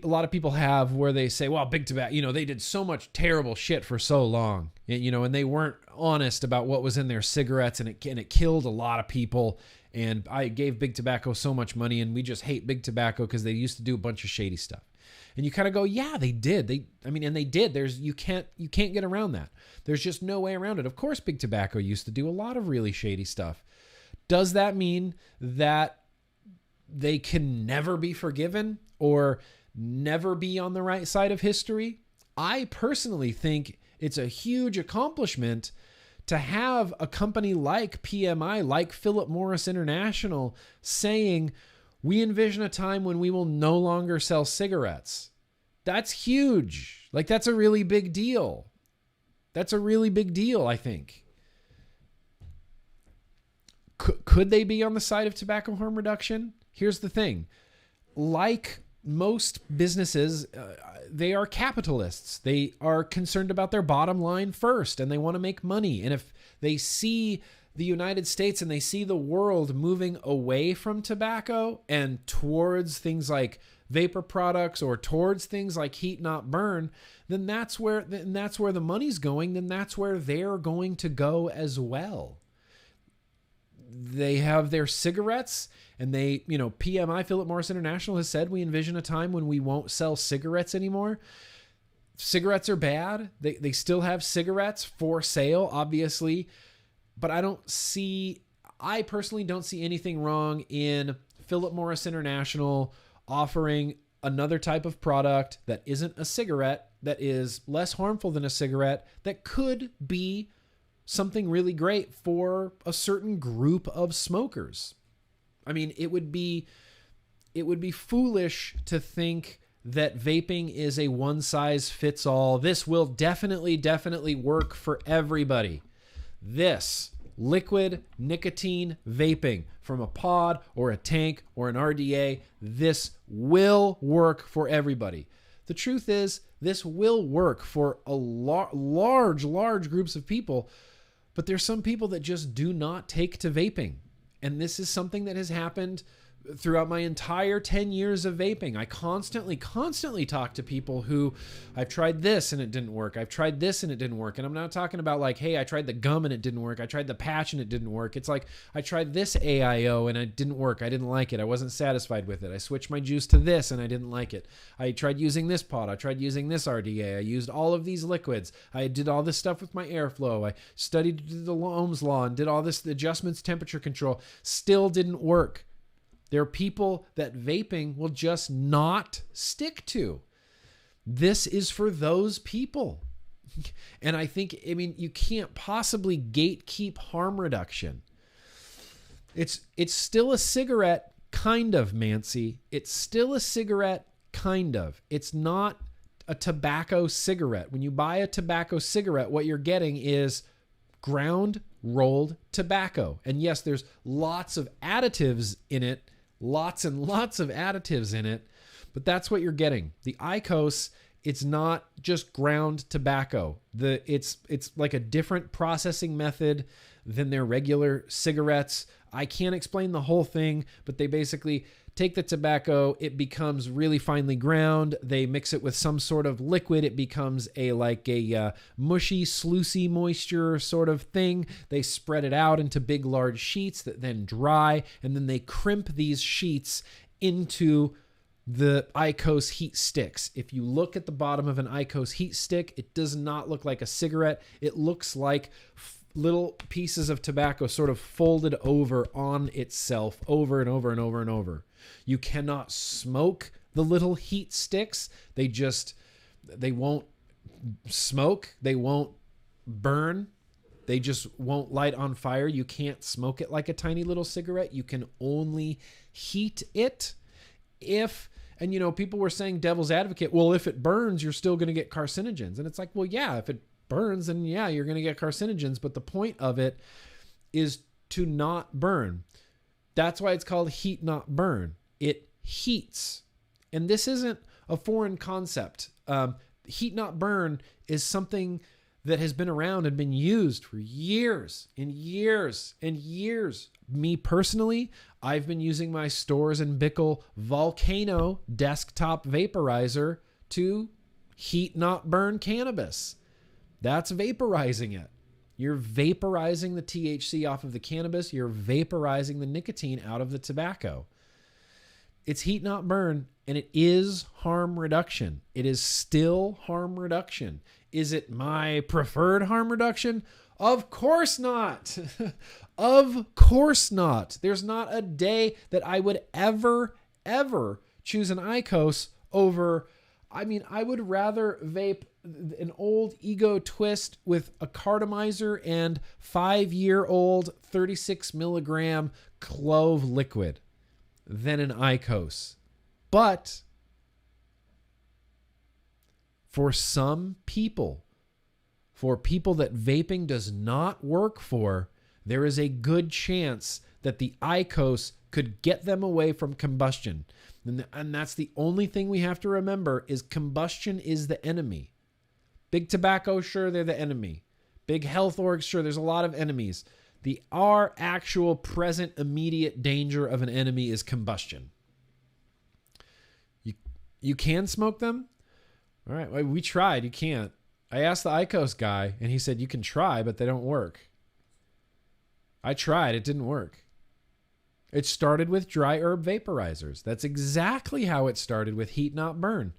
Speaker 1: lot of people have where they say, well, big tobacco, they did so much terrible shit for so long, and they weren't honest about what was in their cigarettes, and it killed a lot of people. And I gave big tobacco so much money, and we just hate big tobacco because they used to do a bunch of shady stuff. And you kind of go, yeah, they did. And they did. You can't get around that. There's just no way around it. Of course, big tobacco used to do a lot of really shady stuff. Does that mean that they can never be forgiven or never be on the right side of history? I personally think it's a huge accomplishment to have a company like PMI, like Philip Morris International, saying, we envision a time when we will no longer sell cigarettes. That's huge. Like, that's a really big deal. That's a really big deal, I think. Could they be on the side of tobacco harm reduction? Here's the thing. Like most businesses, they are capitalists. They are concerned about their bottom line first, and they want to make money. And if they see the United States and they see the world moving away from tobacco and towards things like vapor products or towards things like heat not burn, then that's where the money's going. Then that's where they're going to go as well. They have their cigarettes, and PMI, Philip Morris International, has said we envision a time when we won't sell cigarettes anymore. Cigarettes are bad. They still have cigarettes for sale, obviously, but I personally don't see anything wrong in Philip Morris International offering another type of product that isn't a cigarette, that is less harmful than a cigarette, that could be something really great for a certain group of smokers. It would be foolish to think that vaping is a one-size-fits-all. This will definitely work for everybody. This liquid nicotine vaping from a pod or a tank or an RDA, this will work for everybody. The truth is, this will work for a large groups of people, but there's some people that just do not take to vaping. And this is something that has happened throughout my entire 10 years of vaping. I constantly talk to people who, I've tried this and it didn't work. I've tried this and it didn't work. And I'm not talking about like, hey, I tried the gum and it didn't work. I tried the patch and it didn't work. It's like, I tried this AIO and it didn't work. I didn't like it. I wasn't satisfied with it. I switched my juice to this and I didn't like it. I tried using this pod. I tried using this RDA. I used all of these liquids. I did all this stuff with my airflow. I studied the Ohm's law and did all this adjustments, temperature control. Still didn't work. There are people that vaping will just not stick to. This is for those people. And I think, you can't possibly gatekeep harm reduction. It's still a cigarette, kind of, Mancy. It's still a cigarette, kind of. It's not a tobacco cigarette. When you buy a tobacco cigarette, what you're getting is ground rolled tobacco. And yes, there's lots of additives in it. Lots and lots of additives in it, but that's what you're getting. The IQOS, it's not just ground tobacco. It's like a different processing method than their regular cigarettes. I can't explain the whole thing, but they basically take the tobacco, it becomes really finely ground. They mix it with some sort of liquid. It becomes a mushy, sluicy moisture sort of thing. They spread it out into big, large sheets that then dry, and then they crimp these sheets into the IQOS heat sticks. If you look at the bottom of an IQOS heat stick, it does not look like a cigarette. It looks like little pieces of tobacco sort of folded over on itself over and over and over and over. You cannot smoke the little heat sticks. They won't smoke. They won't burn. They just won't light on fire. You can't smoke it like a tiny little cigarette. You can only heat it and people were saying devil's advocate, well, if it burns, you're still going to get carcinogens. And it's like, well, yeah, if it burns, then yeah, you're going to get carcinogens. But the point of it is to not burn. That's why it's called heat not burn. It heats. And this isn't a foreign concept. Heat not burn is something that has been around and been used for years and years and years. Me personally, I've been using my Storz & Bickel Volcano desktop vaporizer to heat not burn cannabis. That's vaporizing it. You're vaporizing the THC off of the cannabis. You're vaporizing the nicotine out of the tobacco. It's heat not burn, and it is harm reduction. It is still harm reduction. Is it my preferred harm reduction? Of course not. Of course not. There's not a day that I would ever choose an IQOS over. I mean, I would rather vape an old Ego Twist with a cartomizer and 5-year-old 36 milligram clove liquid than an IQOS. But for some people, for people that vaping does not work for, there is a good chance that the IQOS could get them away from combustion. And that's the only thing we have to remember is combustion is the enemy. Big tobacco, sure, they're the enemy. Big health orgs, sure, there's a lot of enemies. Our actual present immediate danger of an enemy is combustion. You can smoke them? All right, we tried. You can't. I asked the IQOS guy, and he said, you can try, but they don't work. I tried. It didn't work. It started with dry herb vaporizers. That's exactly how it started with heat not burn.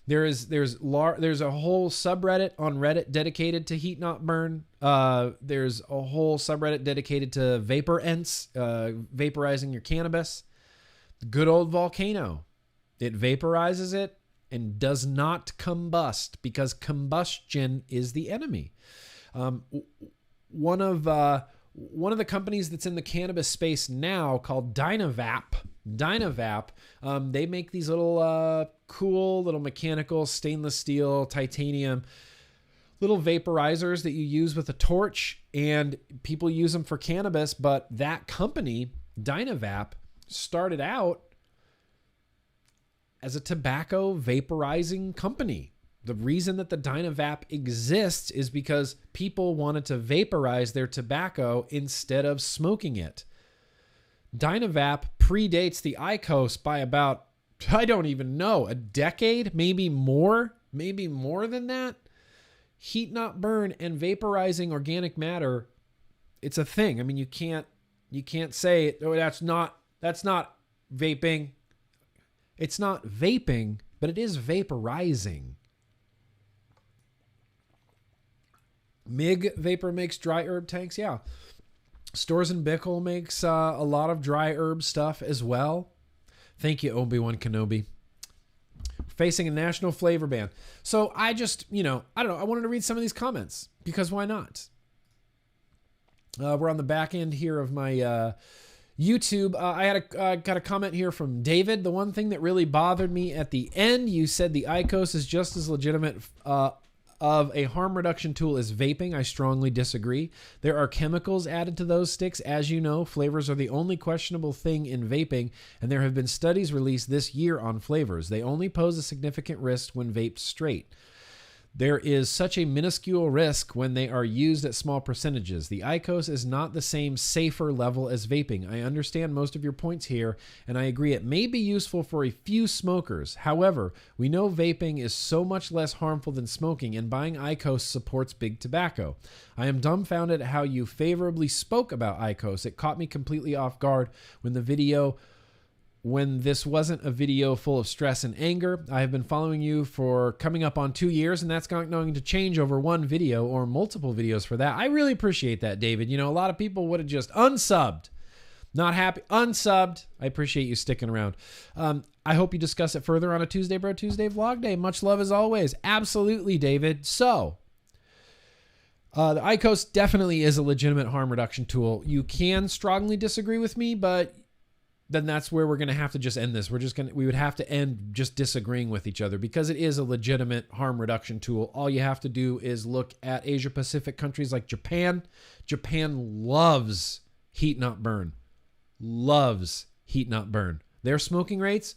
Speaker 1: There's a whole subreddit on Reddit dedicated to heat not burn. There's a whole subreddit dedicated to vapor ents, vaporizing your cannabis. The good old Volcano. It vaporizes it and does not combust because combustion is the enemy. One of the companies that's in the cannabis space now called Dynavap, they make these little cool little mechanical stainless steel titanium little vaporizers that you use with a torch, and people use them for cannabis. But that company, Dynavap, started out as a tobacco vaporizing company. The reason that the Dynavap exists is because people wanted to vaporize their tobacco instead of smoking it. Dynavap predates the IQOS by about, I don't even know, a decade, maybe more than that. Heat not burn and vaporizing organic matter, it's a thing. I mean, you can't say, oh, that's not vaping. It's not vaping, but it is vaporizing. MIG Vapor makes dry herb tanks. Yeah. Storz & Bickel makes a lot of dry herb stuff as well. Thank you, Obi-Wan Kenobi. Facing a national flavor ban. So I just, I don't know. I wanted to read some of these comments because why not? We're on the back end here of my YouTube. I got a comment here from David. The one thing that really bothered me at the end, you said the IQOS is just as legitimate of a harm reduction tool as vaping. I strongly disagree. There are chemicals added to those sticks. As you know, flavors are the only questionable thing in vaping, and there have been studies released this year on flavors. They only pose a significant risk when vaped straight. There is such a minuscule risk when they are used at small percentages. The IQOS is not the same safer level as vaping. I understand most of your points here, and I agree it may be useful for a few smokers. However, we know vaping is so much less harmful than smoking, and buying IQOS supports big tobacco. I am dumbfounded at how you favorably spoke about IQOS. It caught me completely off guard when this wasn't a video full of stress and anger. I have been following you for coming up on 2 years, and that's not going to change over one video or multiple videos for that. I really appreciate that, David. You know, a lot of people would have just unsubbed. Not happy. Unsubbed. I appreciate you sticking around. I hope you discuss it further on a Tuesday Bro Tuesday vlog day. Much love as always. Absolutely, David. So, the IQOS definitely is a legitimate harm reduction tool. You can strongly disagree with me, but then that's where we're going to have to just end this. We would have to end just disagreeing with each other because it is a legitimate harm reduction tool. All you have to do is look at Asia Pacific countries like Japan. Japan loves heat not burn. Loves heat not burn. Their smoking rates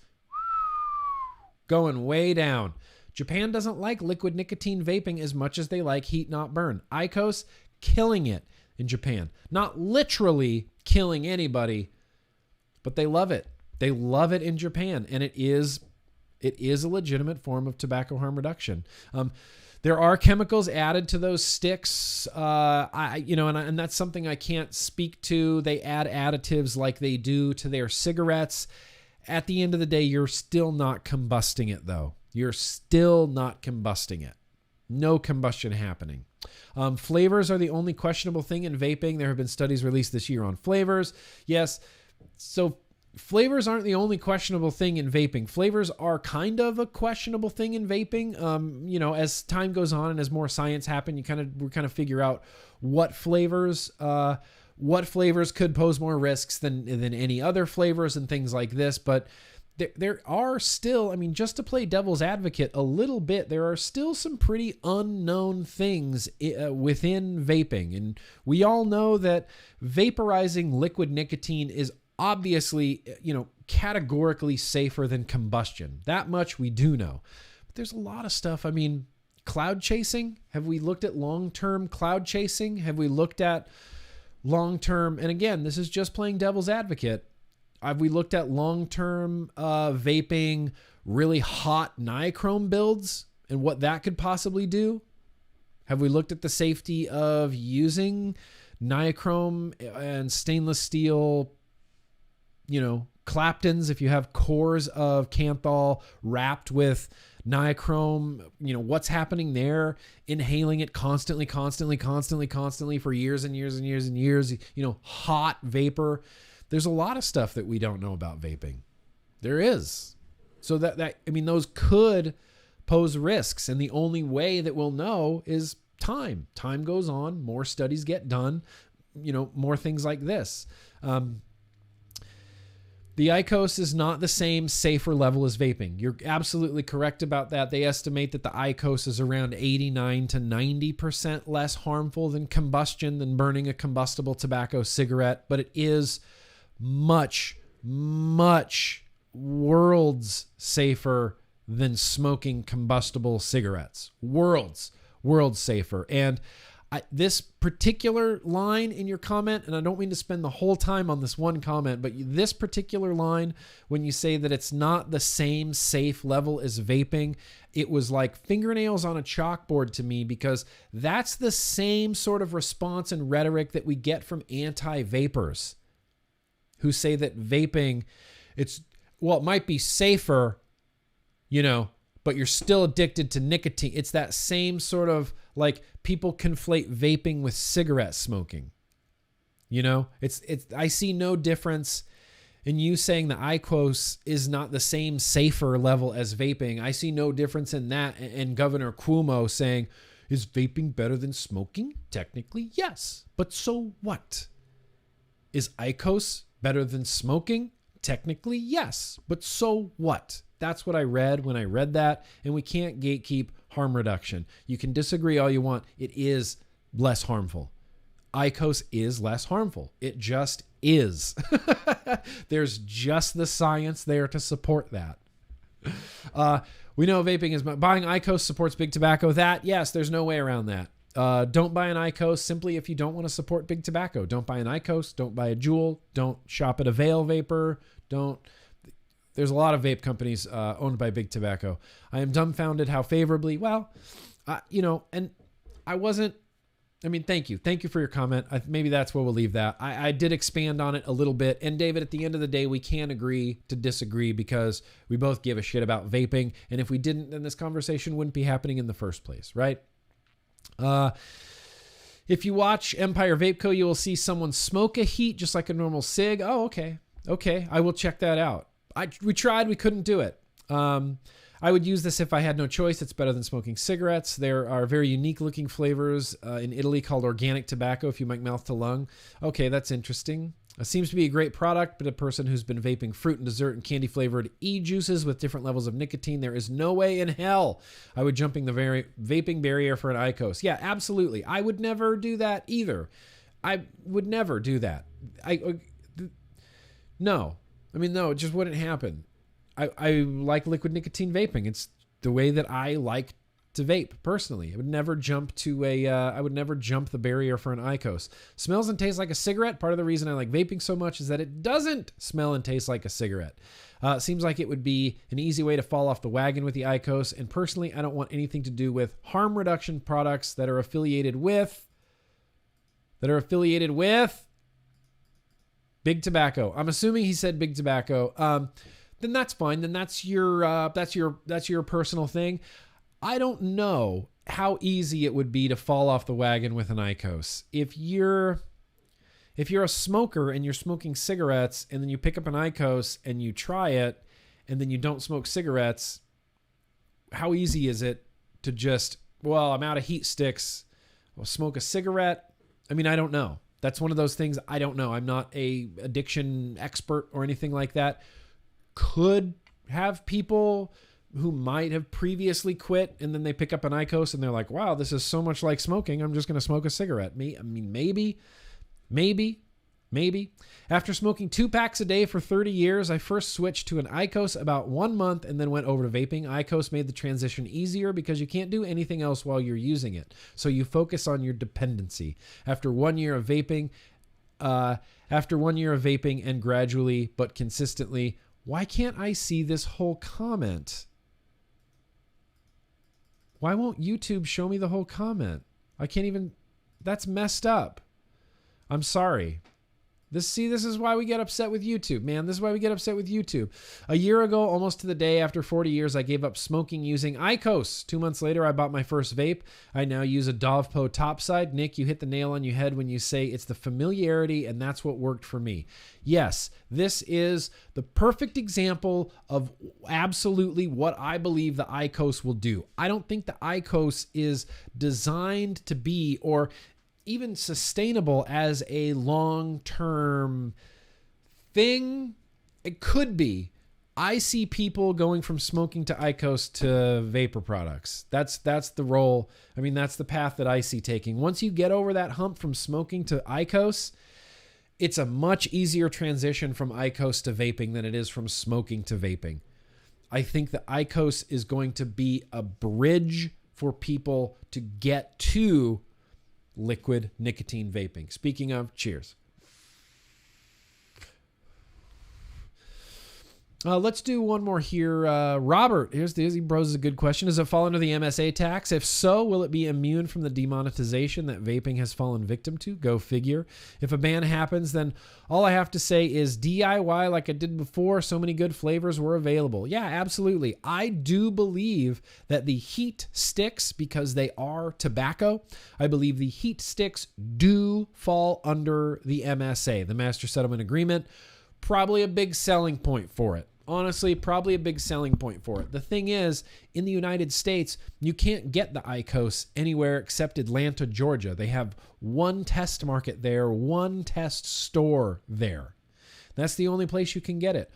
Speaker 1: going way down. Japan doesn't like liquid nicotine vaping as much as they like heat not burn. IQOS killing it in Japan. Not literally killing anybody, but they love it. They love it in Japan, and it is a legitimate form of tobacco harm reduction. There are chemicals added to those sticks, and that's something I can't speak to. They add additives like they do to their cigarettes. At the end of the day, you're still not combusting it, though. You're still not combusting it. No combustion happening. Flavors are the only questionable thing in vaping. There have been studies released this year on flavors. Yes. So flavors aren't the only questionable thing in vaping. Flavors are kind of a questionable thing in vaping. As time goes on and as more science happens, we kind of figure out what flavors could pose more risks than any other flavors and things like this. But there are still, just to play devil's advocate a little bit, there are still some pretty unknown things within vaping. And we all know that vaporizing liquid nicotine is obviously, categorically safer than combustion. That much we do know. But there's a lot of stuff. Cloud chasing. Have we looked at long-term cloud chasing? Have we looked at long-term, and again, this is just playing devil's advocate. Have we looked at long-term vaping, really hot nichrome builds and what that could possibly do? Have we looked at the safety of using nichrome and stainless steel, Claptons, if you have cores of Canthal wrapped with nichrome, what's happening there? Inhaling it constantly for years and years and years and years, hot vapor. There's a lot of stuff that we don't know about vaping. There is. So those could pose risks. And the only way that we'll know is time. Time goes on, more studies get done, more things like this. The IQOS is not the same safer level as vaping. You're absolutely correct about that. They estimate that the IQOS is around 89 to 90% less harmful than combustion, than burning a combustible tobacco cigarette, but it is much, much worlds safer than smoking combustible cigarettes. Worlds safer. And this particular line in your comment, and I don't mean to spend the whole time on this one comment, but this particular line, when you say that it's not the same safe level as vaping, it was like fingernails on a chalkboard to me, because that's the same sort of response and rhetoric that we get from anti-vapers who say that vaping, it might be safer, but you're still addicted to nicotine. It's that same sort of, like, people conflate vaping with cigarette smoking. I see no difference in you saying the IQOS is not the same safer level as vaping. I see no difference in that. And Governor Cuomo saying, is vaping better than smoking? Technically, yes. But so what? Is IQOS better than smoking? Technically, yes. But so what? That's what I read when I read that. And we can't gatekeep harm reduction. You can disagree all you want. It is less harmful. IQOS is less harmful. It just is. There's just the science there to support that. We know vaping is buying IQOS supports big tobacco. That, yes, there's no way around that. Don't buy an IQOS simply if you don't want to support big tobacco. Don't buy an IQOS. Don't buy a Juul. Don't shop at a Vail Vapor. There's a lot of vape companies owned by big tobacco. I am dumbfounded how favorably, and I wasn't, thank you. Thank you for your comment. Maybe that's where we'll leave that. I did expand on it a little bit. And David, at the end of the day, we can agree to disagree because we both give a shit about vaping. And if we didn't, then this conversation wouldn't be happening in the first place, right? If you watch Empire Vape Co., you will see someone smoke a heat just like a normal cig. Oh, okay. Okay. I will check that out. We tried, we couldn't do it. I would use this if I had no choice. It's better than smoking cigarettes. There are very unique looking flavors in Italy called organic tobacco if you make mouth to lung. Okay, that's interesting. It seems to be a great product, but a person who's been vaping fruit and dessert and candy flavored e-juices with different levels of nicotine, there is no way in hell I would jumping the vaping barrier for an IQOS. Yeah, absolutely. I would never do that either. I would never do that. No, it just wouldn't happen. I like liquid nicotine vaping. It's the way that I like to vape personally. I would never jump the barrier for an IQOS. Smells and tastes like a cigarette. Part of the reason I like vaping so much is that it doesn't smell and taste like a cigarette. Seems like it would be an easy way to fall off the wagon with the IQOS. And personally, I don't want anything to do with harm reduction products that are affiliated with big tobacco. I'm assuming he said big tobacco. Then that's fine. Then that's your personal thing. I don't know how easy it would be to fall off the wagon with an IQOS. If you're a smoker and you're smoking cigarettes and then you pick up an IQOS and you try it and then you don't smoke cigarettes, how easy is it to just, I'm out of heat sticks, I'll smoke a cigarette? I don't know. That's one of those things I don't know. I'm not a addiction expert or anything like that. Could have people who might have previously quit and then they pick up an IQOS and they're like, wow, this is so much like smoking. I'm just going to smoke a cigarette. Maybe. After smoking 2 packs a day for 30 years, I first switched to an IQOS about 1 month and then went over to vaping. IQOS made the transition easier because you can't do anything else while you're using it. So you focus on your dependency. After 1 year of vaping and gradually but consistently, why can't I see this whole comment? Why won't YouTube show me the whole comment? I can't even, that's messed up. I'm sorry. This is why we get upset with YouTube, man. This is why we get upset with YouTube. A year ago, almost to the day after 40 years, I gave up smoking using IQOS. 2 months later, I bought my first vape. I now use a Dovpo topside. Nick, you hit the nail on your head when you say it's the familiarity, and that's what worked for me. Yes, this is the perfect example of absolutely what I believe the IQOS will do. I don't think the IQOS is designed to be, or even sustainable as a long-term thing. It could be. I see people going from smoking to IQOS to vapor products. That's the role. That's the path that I see taking. Once you get over that hump from smoking to IQOS, it's a much easier transition from IQOS to vaping than it is from smoking to vaping. I think the IQOS is going to be a bridge for people to get to liquid nicotine vaping. Speaking of, cheers. Let's do one more here. Robert, he poses a good question. Does it fall under the MSA tax? If so, will it be immune from the demonetization that vaping has fallen victim to? Go figure. If a ban happens, then all I have to say is DIY like I did before. So many good flavors were available. Yeah, absolutely. I do believe that the heat sticks, because they are tobacco, I believe the heat sticks do fall under the MSA, the Master Settlement Agreement. Probably a big selling point for it. Honestly, probably a big selling point for it. The thing is, in the United States, you can't get the IQOS anywhere except Atlanta, Georgia. They have one test market there, one test store there. That's the only place you can get it.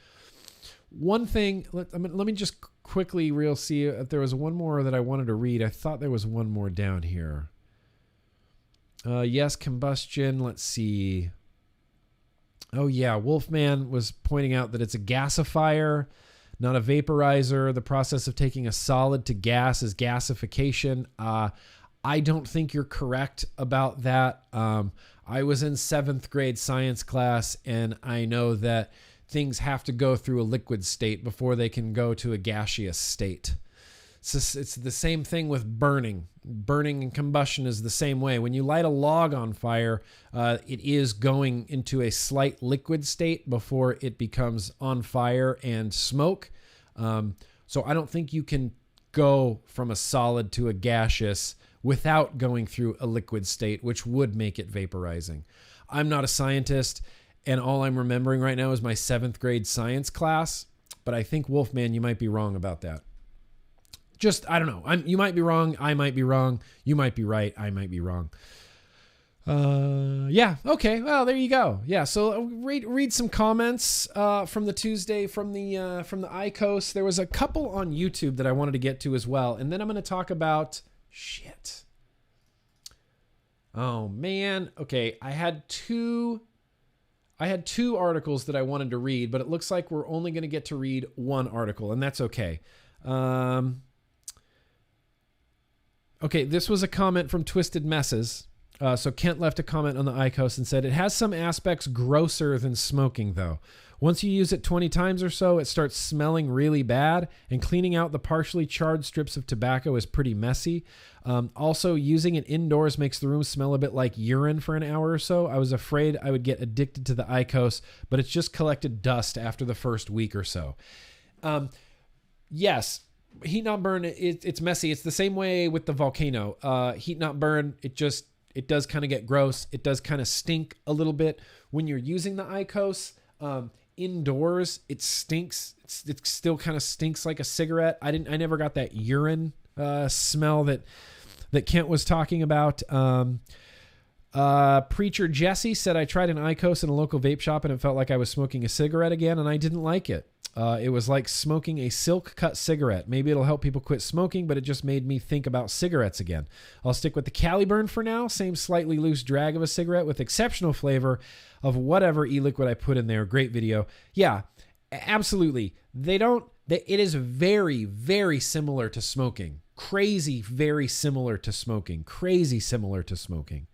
Speaker 1: One thing, let me just quickly see if there was one more that I wanted to read. I thought there was one more down here. Yes, combustion. Let's see. Oh, yeah. Wolfman was pointing out that it's a gasifier, not a vaporizer. The process of taking a solid to gas is gasification. I don't think you're correct about that. I was in 7th grade science class, and I know that things have to go through a liquid state before they can go to a gaseous state. It's the same thing with burning. Burning and combustion is the same way. When you light a log on fire, it is going into a slight liquid state before it becomes on fire and smoke. So I don't think you can go from a solid to a gaseous without going through a liquid state, which would make it vaporizing. I'm not a scientist, and all I'm remembering right now is my 7th grade science class, but I think, Wolfman, you might be wrong about that. I don't know. You might be wrong. I might be wrong. You might be right. I might be wrong. Yeah. Okay. Well, there you go. Yeah. So read some comments from the Tuesday from the IQOS. There was a couple on YouTube that I wanted to get to as well, and then I'm going to talk about shit. Oh man. Okay. I had two articles that I wanted to read, but it looks like we're only going to get to read one article, and that's okay. Okay, this was a comment from Twisted Messes. So Kent left a comment on the IQOS and said, it has some aspects grosser than smoking, though. Once you use it 20 times or so, it starts smelling really bad, and cleaning out the partially charred strips of tobacco is pretty messy. Also, using it indoors makes the room smell a bit like urine for an hour or so. I was afraid I would get addicted to the IQOS, but it's just collected dust after the first week or so. Yes. Heat not burn, it's messy. It's the same way with the volcano. Heat not burn, it does kind of get gross. It does kind of stink a little bit. When you're using the IQOS indoors, it stinks. It still kind of stinks like a cigarette. I never got that urine smell that Kent was talking about. Preacher Jesse said, I tried an IQOS in a local vape shop and it felt like I was smoking a cigarette again, and I didn't like it. It was like smoking a silk cut cigarette. Maybe it'll help people quit smoking, but it just made me think about cigarettes again. I'll stick with the Caliburn for now. Same slightly loose drag of a cigarette with exceptional flavor of whatever e-liquid I put in there. Great video. Yeah, absolutely. It is very, very similar to smoking. Crazy, very similar to smoking. Crazy similar to smoking.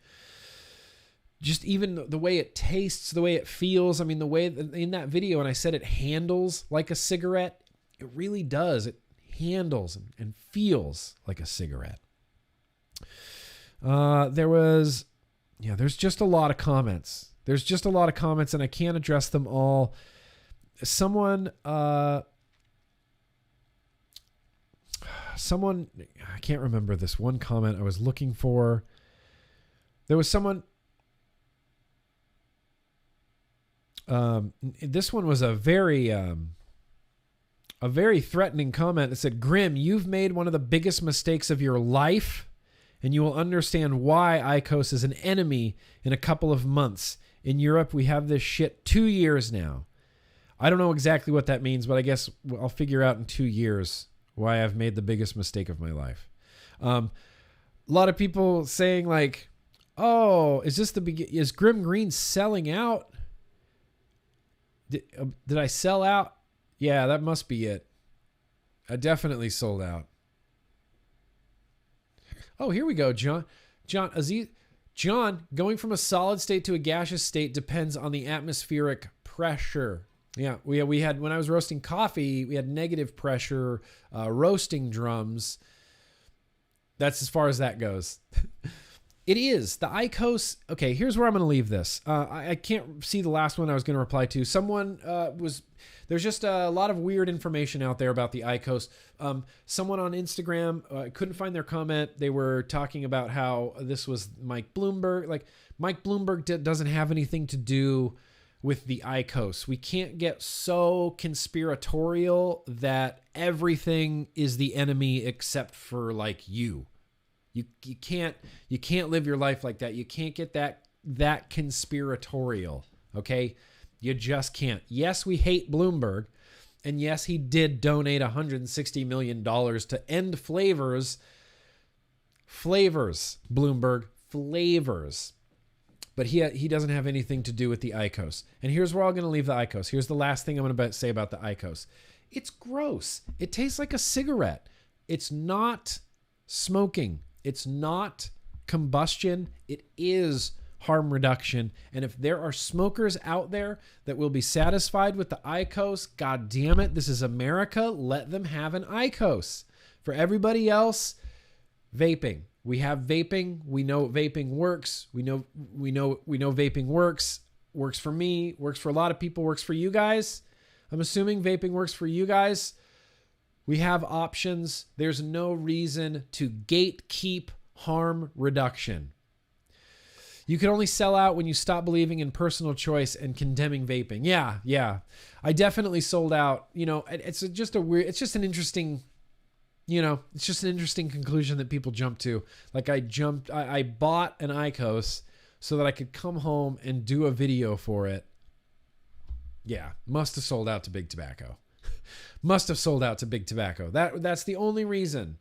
Speaker 1: Just even the way it tastes, the way it feels. I mean, the way in that video, and I said it handles like a cigarette. It really does. It handles and feels like a cigarette. There's just a lot of comments. And I can't address them all. Someone, I can't remember this one comment I was looking for. There was someone. This one was a very threatening comment. It said, Grimm, you've made one of the biggest mistakes of your life, and you will understand why IQOS is an enemy in a couple of months. In Europe, we have this shit 2 years now. I don't know exactly what that means, but I guess I'll figure out in 2 years why I've made the biggest mistake of my life. A lot of people saying like, oh, is GrimmGreen selling out? Did I sell out? Yeah, that must be it. I definitely sold out. Oh, here we go, John, going from a solid state to a gaseous state depends on the atmospheric pressure. Yeah, we had, when I was roasting coffee, we had negative pressure, roasting drums. That's as far as that goes. It is. The IQOS. Okay, here's where I'm going to leave this. I can't see the last one I was going to reply to. There's just a lot of weird information out there about the IQOS. Someone on Instagram, couldn't find their comment. They were talking about how this was Mike Bloomberg. Like, Mike Bloomberg doesn't have anything to do with the IQOS. We can't get so conspiratorial that everything is the enemy except for like you. You can't live your life like that. You can't get that conspiratorial, okay? You just can't. Yes, we hate Bloomberg, and yes, he did donate $160 million to end flavors. Flavors, Bloomberg, flavors. But he doesn't have anything to do with the IQOS. And here's where I'm going to leave the IQOS. Here's the last thing I'm going to say about the IQOS. It's gross. It tastes like a cigarette. It's not smoking. It's not combustion. It is harm reduction. And if there are smokers out there that will be satisfied with the IQOS, God damn it, this is America. Let them have an IQOS. For everybody else, vaping. We have vaping. We know vaping works. We know vaping works. Works for me. Works for a lot of people. Works for you guys. I'm assuming vaping works for you guys. We have options. There's no reason to gatekeep harm reduction. You can only sell out when you stop believing in personal choice and condemning vaping. Yeah. I definitely sold out. It's just an interesting conclusion that people jump to. Like I bought an IQOS so that I could come home and do a video for it. Yeah, must have sold out to Big Tobacco. Must have sold out to Big Tobacco. That's the only reason.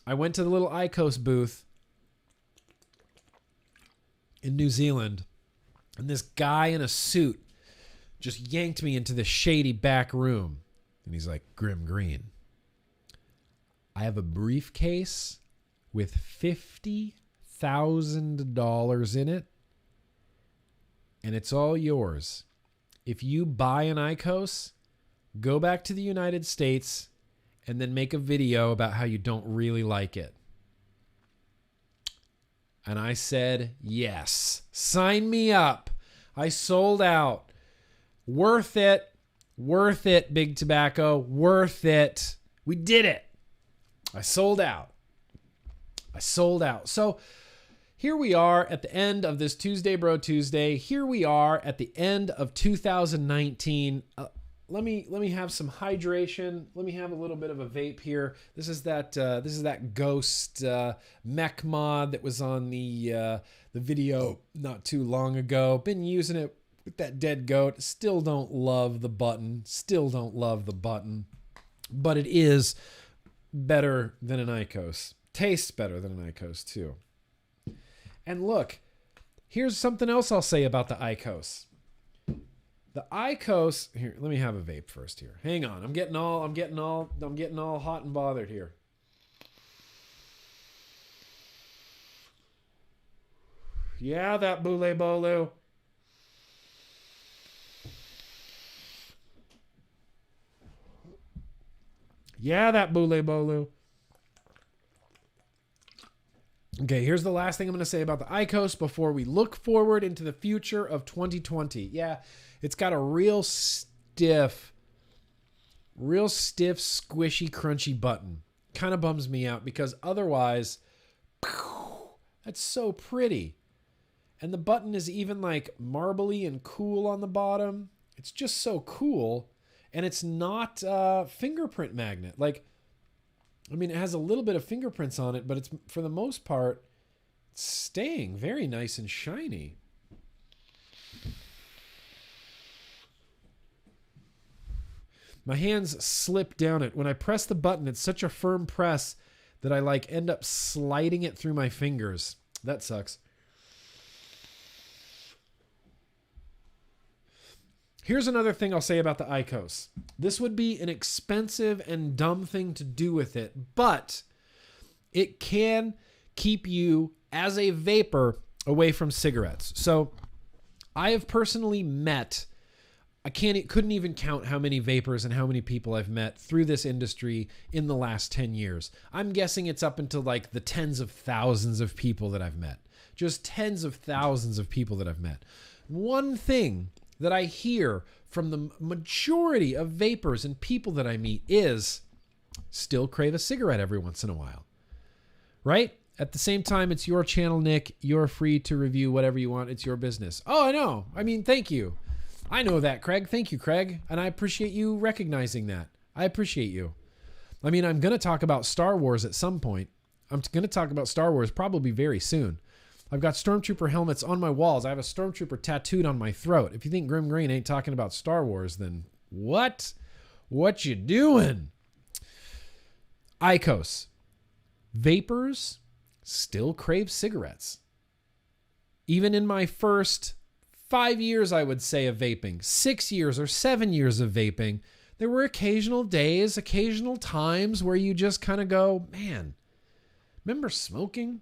Speaker 1: I went to the little IQOS booth in New Zealand, and this guy in a suit just yanked me into the shady back room. And he's like, GrimmGreen, I have a briefcase with $50,000 in it, and it's all yours. If you buy an IQOS, go back to the United States and then make a video about how you don't really like it. And I said, yes, sign me up. I sold out. Worth it, Big Tobacco, worth it. We did it. I sold out. So here we are at the end of this Tuesday Bro Tuesday. Here we are at the end of 2019. Let me have some hydration. Let me have a little bit of a vape here. This is that Ghost mech mod that was on the video not too long ago. Been using it with that dead goat. Still don't love the button. But it is better than an IQOS. Tastes better than an IQOS too. And look, here's something else I'll say about the IQOS. The IQOS, here, let me have a vape first here. Hang on, I'm getting all hot and bothered here. Yeah, that Bule Bolu. Yeah, that Bule Bolu. Okay, here's the last thing I'm going to say about the IQOS before we look forward into the future of 2020. Yeah, it's got a real stiff, squishy, crunchy button. Kind of bums me out because otherwise, that's so pretty. And the button is even like marbly and cool on the bottom. It's just so cool. And it's not a fingerprint magnet. Like, I mean, it has a little bit of fingerprints on it, but it's, for the most part, staying very nice and shiny. My hands slip down it. When I press the button, it's such a firm press that I like end up sliding it through my fingers. That sucks. Here's another thing I'll say about the IQOS. This would be an expensive and dumb thing to do with it, but it can keep you, as a vapor, away from cigarettes. So I have personally met, couldn't even count how many vapors and how many people I've met through this industry in the last 10 years. I'm guessing it's up into like the tens of thousands of people that I've met. Just tens of thousands of people that I've met. One thing that I hear from the majority of vapors and people that I meet is still crave a cigarette every once in a while, right? At the same time, it's your channel, Nick. You're free to review whatever you want. It's your business. Oh, I know. I mean, thank you. I know that, Craig. Thank you, Craig. And I appreciate you recognizing that. I appreciate you. I mean, I'm going to talk about Star Wars at some point. I'm going to talk about Star Wars probably very soon. I've got Stormtrooper helmets on my walls. I have a Stormtrooper tattooed on my throat. If you think GrimmGreen ain't talking about Star Wars, then what? What you doing? IQOS. Vapors still crave cigarettes. Even in my first 5 years, I would say, of vaping, 6 years or 7 years of vaping, there were occasional days, occasional times where you just kind of go, man, remember smoking?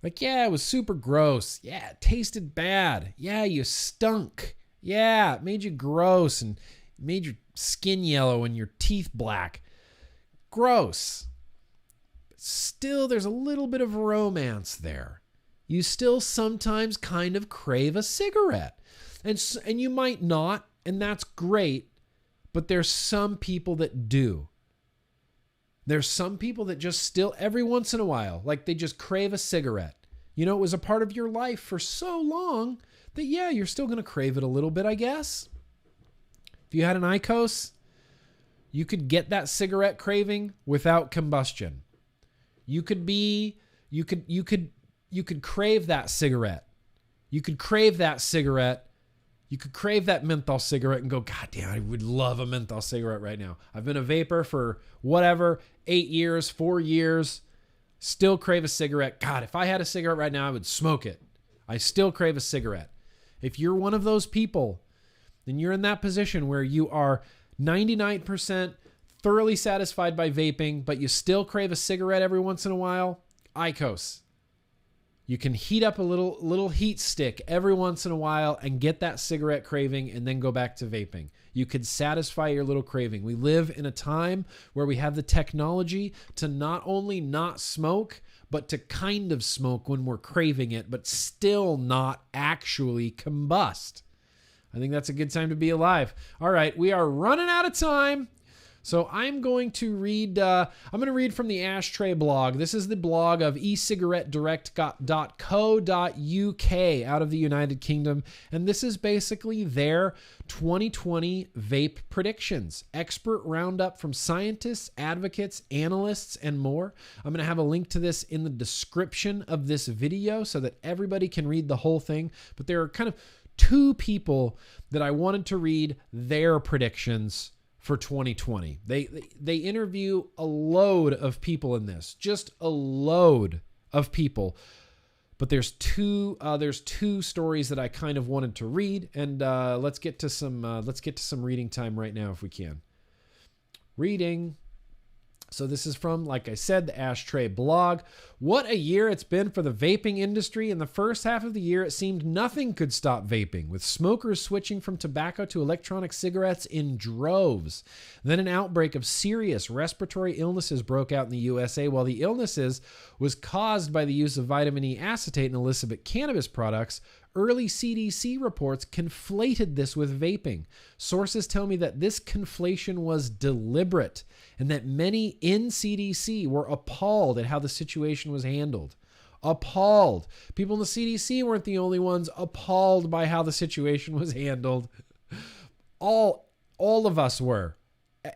Speaker 1: Like, yeah, it was super gross. Yeah, it tasted bad. Yeah, you stunk. Yeah, it made you gross and made your skin yellow and your teeth black. Gross. But still, there's a little bit of romance there. You still sometimes kind of crave a cigarette. And you might not, and that's great, but there's some people that do. There's some people that just still, every once in a while, like they just crave a cigarette. You know, it was a part of your life for so long that, yeah, you're still going to crave it a little bit, I guess. If you had an IQOS, you could get that cigarette craving without combustion. You could crave that cigarette. You could crave that cigarette. You could crave that menthol cigarette and go, God damn, I would love a menthol cigarette right now. I've been a vapor for whatever, 8 years, 4 years, still crave a cigarette. God, if I had a cigarette right now, I would smoke it. I still crave a cigarette. If you're one of those people, then you're in that position where you are 99% thoroughly satisfied by vaping, but you still crave a cigarette every once in a while, IQOS. You can heat up a little heat stick every once in a while and get that cigarette craving and then go back to vaping. You could satisfy your little craving. We live in a time where we have the technology to not only not smoke, but to kind of smoke when we're craving it, but still not actually combust. I think that's a good time to be alive. All right, we are running out of time. So I'm going to read from the Ashtray blog. This is the blog of ecigarettedirect.co.uk out of the United Kingdom. And this is basically their 2020 vape predictions. Expert roundup from scientists, advocates, analysts, and more. I'm going to have a link to this in the description of this video so that everybody can read the whole thing. But there are kind of two people that I wanted to read their predictions for 2020. They interview a load of people in this, just a load of people. But there's two stories that I kind of wanted to read, and let's get to some reading time right now if we can. Reading. So this is from, like I said, the Ashtray blog. What a year it's been for the vaping industry. In the first half of the year, it seemed nothing could stop vaping, with smokers switching from tobacco to electronic cigarettes in droves. Then an outbreak of serious respiratory illnesses broke out in the USA. While the illnesses was caused by the use of vitamin E acetate and illicit cannabis products, early CDC reports conflated this with vaping. Sources tell me that this conflation was deliberate and that many in CDC were appalled at how the situation was handled. Appalled. People in the CDC weren't the only ones appalled by how the situation was handled. All of us were.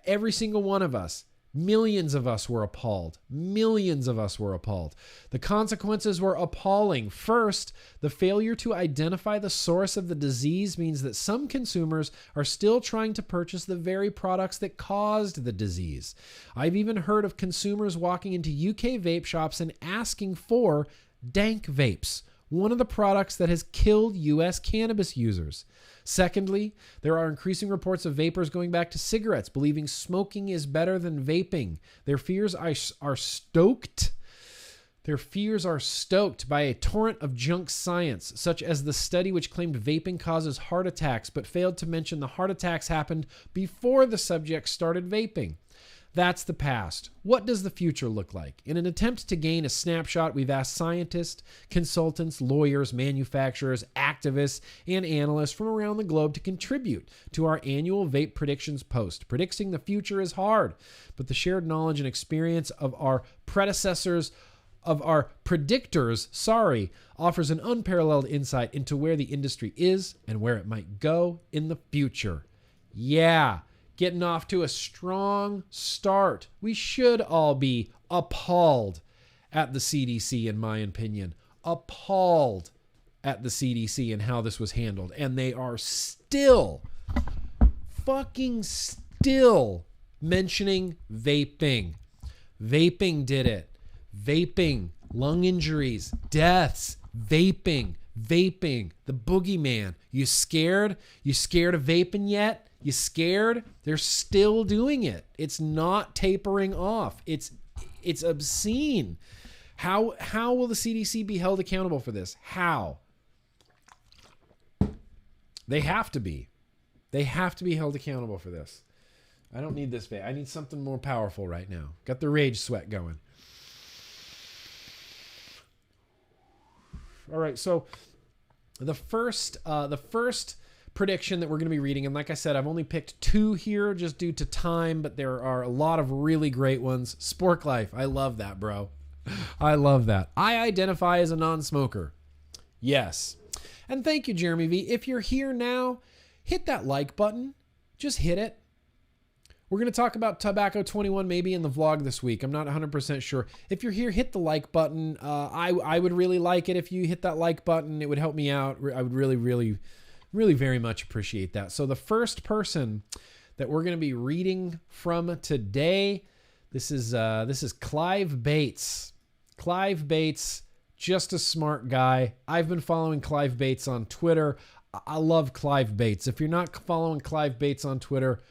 Speaker 1: Every single one of us. Millions of us were appalled. Millions of us were appalled. The consequences were appalling. First, the failure to identify the source of the disease means that some consumers are still trying to purchase the very products that caused the disease. I've even heard of consumers walking into UK vape shops and asking for dank vapes, one of the products that has killed US cannabis users. Secondly, there are increasing reports of vapors going back to cigarettes, believing smoking is better than vaping. Their fears are stoked. Their fears are stoked by a torrent of junk science, such as the study which claimed vaping causes heart attacks, but failed to mention the heart attacks happened before the subject started vaping. That's the past. What does the future look like? In an attempt to gain a snapshot, we've asked scientists, consultants, lawyers, manufacturers, activists, and analysts from around the globe to contribute to our annual Vape Predictions post. Predicting the future is hard, but the shared knowledge and experience of our predecessors, of our predictors, offers an unparalleled insight into where the industry is and where it might go in the future. Yeah. Getting off to a strong start. We should all be appalled at the CDC, in my opinion. Appalled at the CDC and how this was handled. And they are still, fucking still mentioning vaping. Vaping did it. Vaping, lung injuries, deaths, vaping, the boogeyman. You scared? You scared of vaping yet? You scared? They're still doing it. It's not tapering off. It's obscene. How will the CDC be held accountable for this? How? They have to be. They have to be held accountable for this. I don't need this vape. I need something more powerful right now. Got the rage sweat going. All right, so the first prediction that we're going to be reading, and like I said, I've only picked 2 here just due to time, but there are a lot of really great ones. Spork Life, I love that, bro. I love that. I identify as a non-smoker. Yes. And thank you, Jeremy V. If you're here now, hit that like button. Just hit it. We're going to talk about Tobacco 21 maybe in the vlog this week. I'm not 100% sure. If you're here, hit the like button. I would really like it if you hit that like button. It would help me out. I would really, really, really very much appreciate that. So the first person that we're going to be reading from today, this is Clive Bates. Clive Bates, just a smart guy. I've been following Clive Bates on Twitter. I love Clive Bates. If you're not following Clive Bates on Twitter,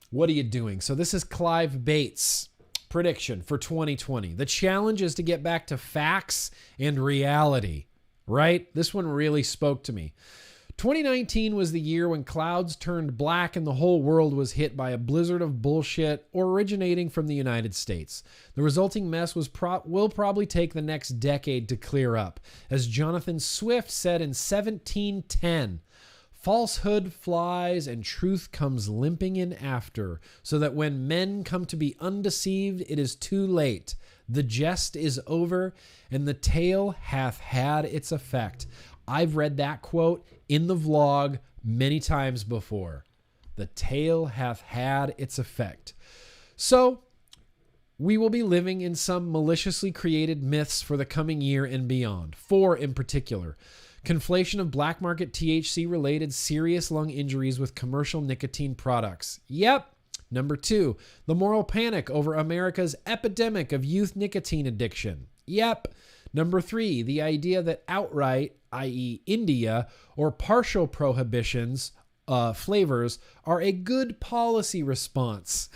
Speaker 1: what are you doing? So this is Clive Bates' prediction for 2020. The challenge is to get back to facts and reality, right? This one really spoke to me. 2019 was the year when clouds turned black and the whole world was hit by a blizzard of bullshit originating from the United States. The resulting mess will probably take the next decade to clear up. As Jonathan Swift said in 1710, falsehood flies and truth comes limping in after, so that when men come to be undeceived, it is too late. The jest is over, and the tale hath had its effect. I've read that quote in the vlog many times before. The tale hath had its effect. So, we will be living in some maliciously created myths for the coming year and beyond. 4 in particular. Conflation of black market THC-related serious lung injuries with commercial nicotine products. Yep. Number 2, the moral panic over America's epidemic of youth nicotine addiction. Yep. Number 3, the idea that outright, i.e. India, or partial prohibitions, flavors, are a good policy response.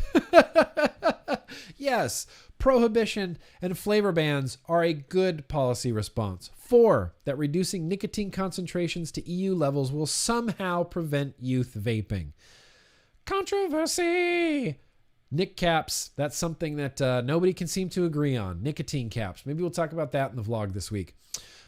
Speaker 1: Yes, prohibition and flavor bans are a good policy response. 4, that reducing nicotine concentrations to EU levels will somehow prevent youth vaping. Controversy! Nic caps, that's something that nobody can seem to agree on. Nicotine caps. Maybe we'll talk about that in the vlog this week.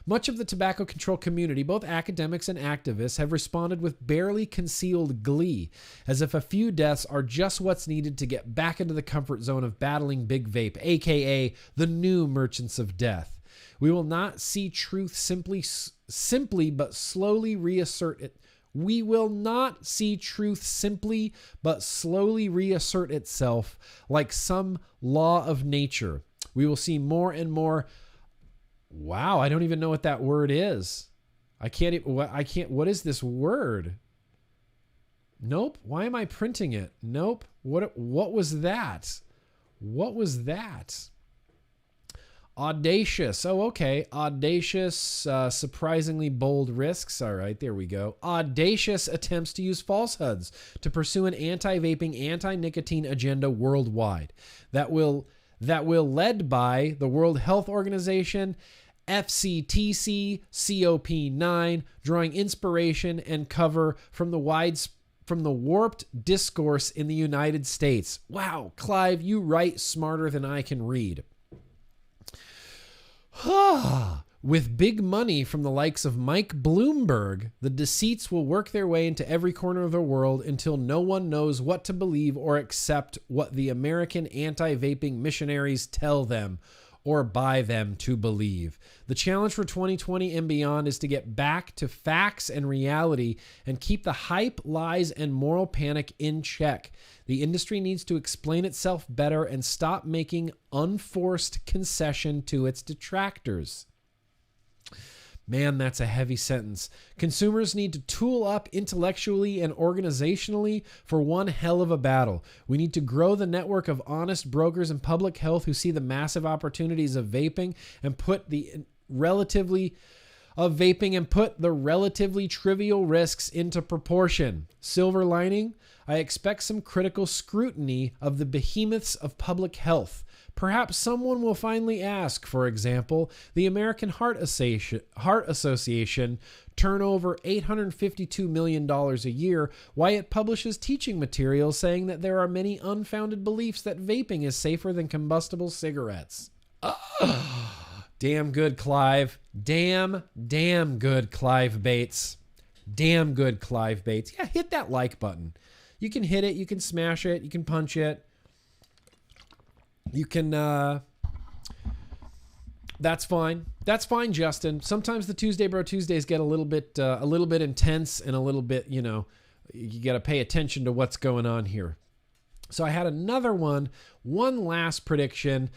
Speaker 1: Much of the tobacco control community, both academics and activists, have responded with barely concealed glee, as if a few deaths are just what's needed to get back into the comfort zone of battling big vape, aka the new merchants of death. We will not see truth simply but slowly reassert it. We will not see truth simply but slowly reassert itself like some law of nature. We will see more and more. Wow, I don't even know what that word is. What is this word? Nope. Why am I printing it? Nope. What was that? What was that? Audacious. Oh, okay. Audacious, surprisingly bold risks. All right, there we go. Audacious attempts to use falsehoods to pursue an anti-vaping, anti-nicotine agenda worldwide. That will led by the World Health Organization, FCTC, COP9, drawing inspiration and cover from the warped discourse in the United States. Wow, Clive, you write smarter than I can read. With big money from the likes of Mike Bloomberg, the deceits will work their way into every corner of the world until no one knows what to believe or accept what the American anti-vaping missionaries tell them or buy them to believe. The challenge for 2020 and beyond is to get back to facts and reality and keep the hype, lies, and moral panic in check. The industry needs to explain itself better and stop making unforced concession to its detractors. Man, that's a heavy sentence. Consumers need to tool up intellectually and organizationally for one hell of a battle. We need to grow the network of honest brokers in public health who see the massive opportunities of vaping and put the relatively of vaping and put the relatively trivial risks into proportion. Silver lining, I expect some critical scrutiny of the behemoths of public health. Perhaps someone will finally ask, for example, the American Heart Association, turn over $852 million a year, why it publishes teaching materials saying that there are many unfounded beliefs that vaping is safer than combustible cigarettes. Damn good, Clive. Damn good, Clive Bates. Damn good, Clive Bates. Yeah, hit that like button. You can hit it. You can smash it. You can punch it. You can, that's fine. That's fine, Justin. Sometimes the Tuesday Bro Tuesdays get a little bit intense and a little bit, you got to pay attention to what's going on here. So I had another one last prediction.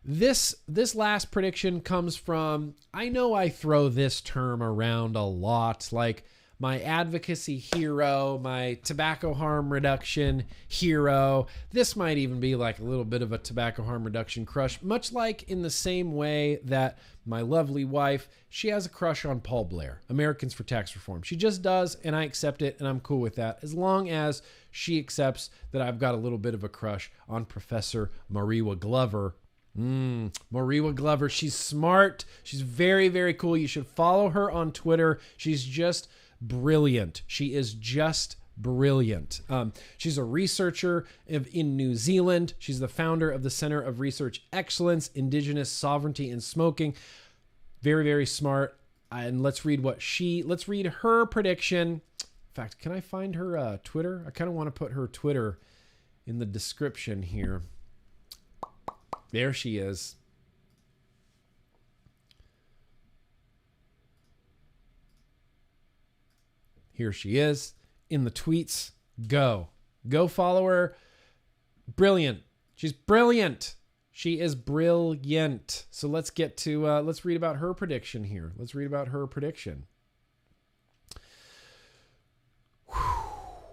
Speaker 1: This last prediction comes from, I know I throw this term around a lot, like my advocacy hero, my tobacco harm reduction hero. This might even be like a little bit of a tobacco harm reduction crush, much like in the same way that my lovely wife, she has a crush on Paul Blair, Americans for Tax Reform. She just does, and I accept it, and I'm cool with that, as long as she accepts that I've got a little bit of a crush on Professor Mariwa Glover. Mariwa Glover, she's smart. She's very, very cool. You should follow her on Twitter. She's just brilliant. She is just brilliant. She's a researcher in New Zealand. She's the founder of the Center of Research Excellence, Indigenous Sovereignty and Smoking. Very, very smart. And let's read her prediction. In fact, can I find her Twitter? I kind of want to put her Twitter in the description here. There she is. Here she is in the tweets. Go follow her. Brilliant. She's brilliant. She is brilliant. So let's get to, let's read about her prediction here. Let's read about her prediction.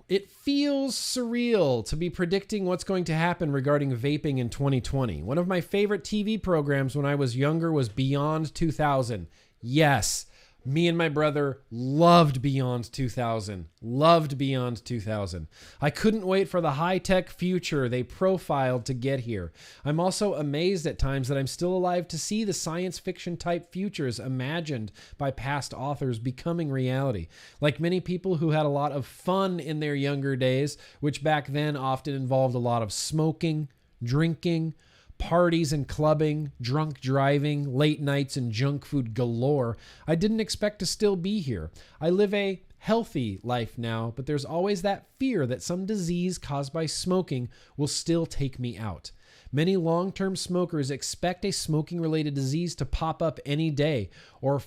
Speaker 1: It feels surreal to be predicting what's going to happen regarding vaping in 2020. One of my favorite TV programs when I was younger was Beyond 2000. Yes, me and my brother loved Beyond 2000. Loved Beyond 2000. I couldn't wait for the high-tech future they profiled to get here. I'm also amazed at times that I'm still alive to see the science fiction type futures imagined by past authors becoming reality. Like many people who had a lot of fun in their younger days, which back then often involved a lot of smoking, drinking, parties and clubbing, drunk driving, late nights, and junk food galore, I didn't expect to still be here. I live a healthy life now, but there's always that fear that some disease caused by smoking will still take me out. Many long-term smokers expect a smoking-related disease to pop up any day, or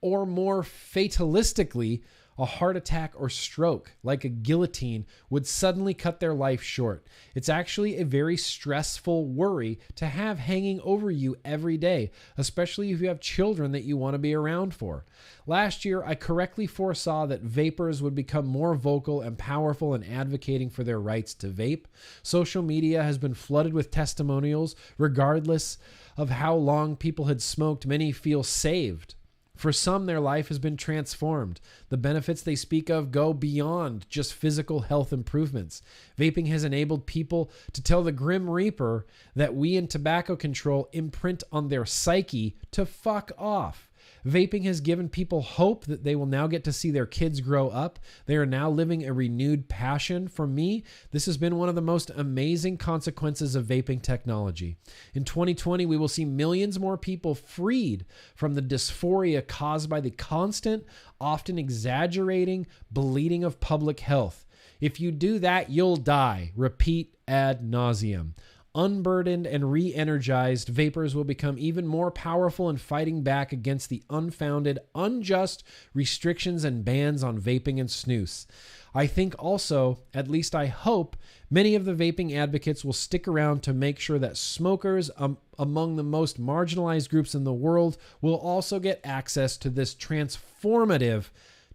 Speaker 1: more fatalistically, a heart attack or stroke, like a guillotine, would suddenly cut their life short. It's actually a very stressful worry to have hanging over you every day, especially if you have children that you want to be around for. Last year, I correctly foresaw that vapers would become more vocal and powerful in advocating for their rights to vape. Social media has been flooded with testimonials. Regardless of how long people had smoked, many feel saved. For some, their life has been transformed. The benefits they speak of go beyond just physical health improvements. Vaping has enabled people to tell the Grim Reaper that we in tobacco control imprint on their psyche to fuck off. Vaping has given people hope that they will now get to see their kids grow up. They are now living a renewed passion. For me, this has been one of the most amazing consequences of vaping technology. In 2020, we will see millions more people freed from the dysphoria caused by the constant, often exaggerating, bleeding of public health. If you do that, you'll die. Repeat ad nauseum. Unburdened and re-energized, vapers will become even more powerful in fighting back against the unfounded, unjust restrictions and bans on vaping and snus. I think also, at least I hope, many of the vaping advocates will stick around to make sure that smokers among the most marginalized groups in the world will also get access to this transformative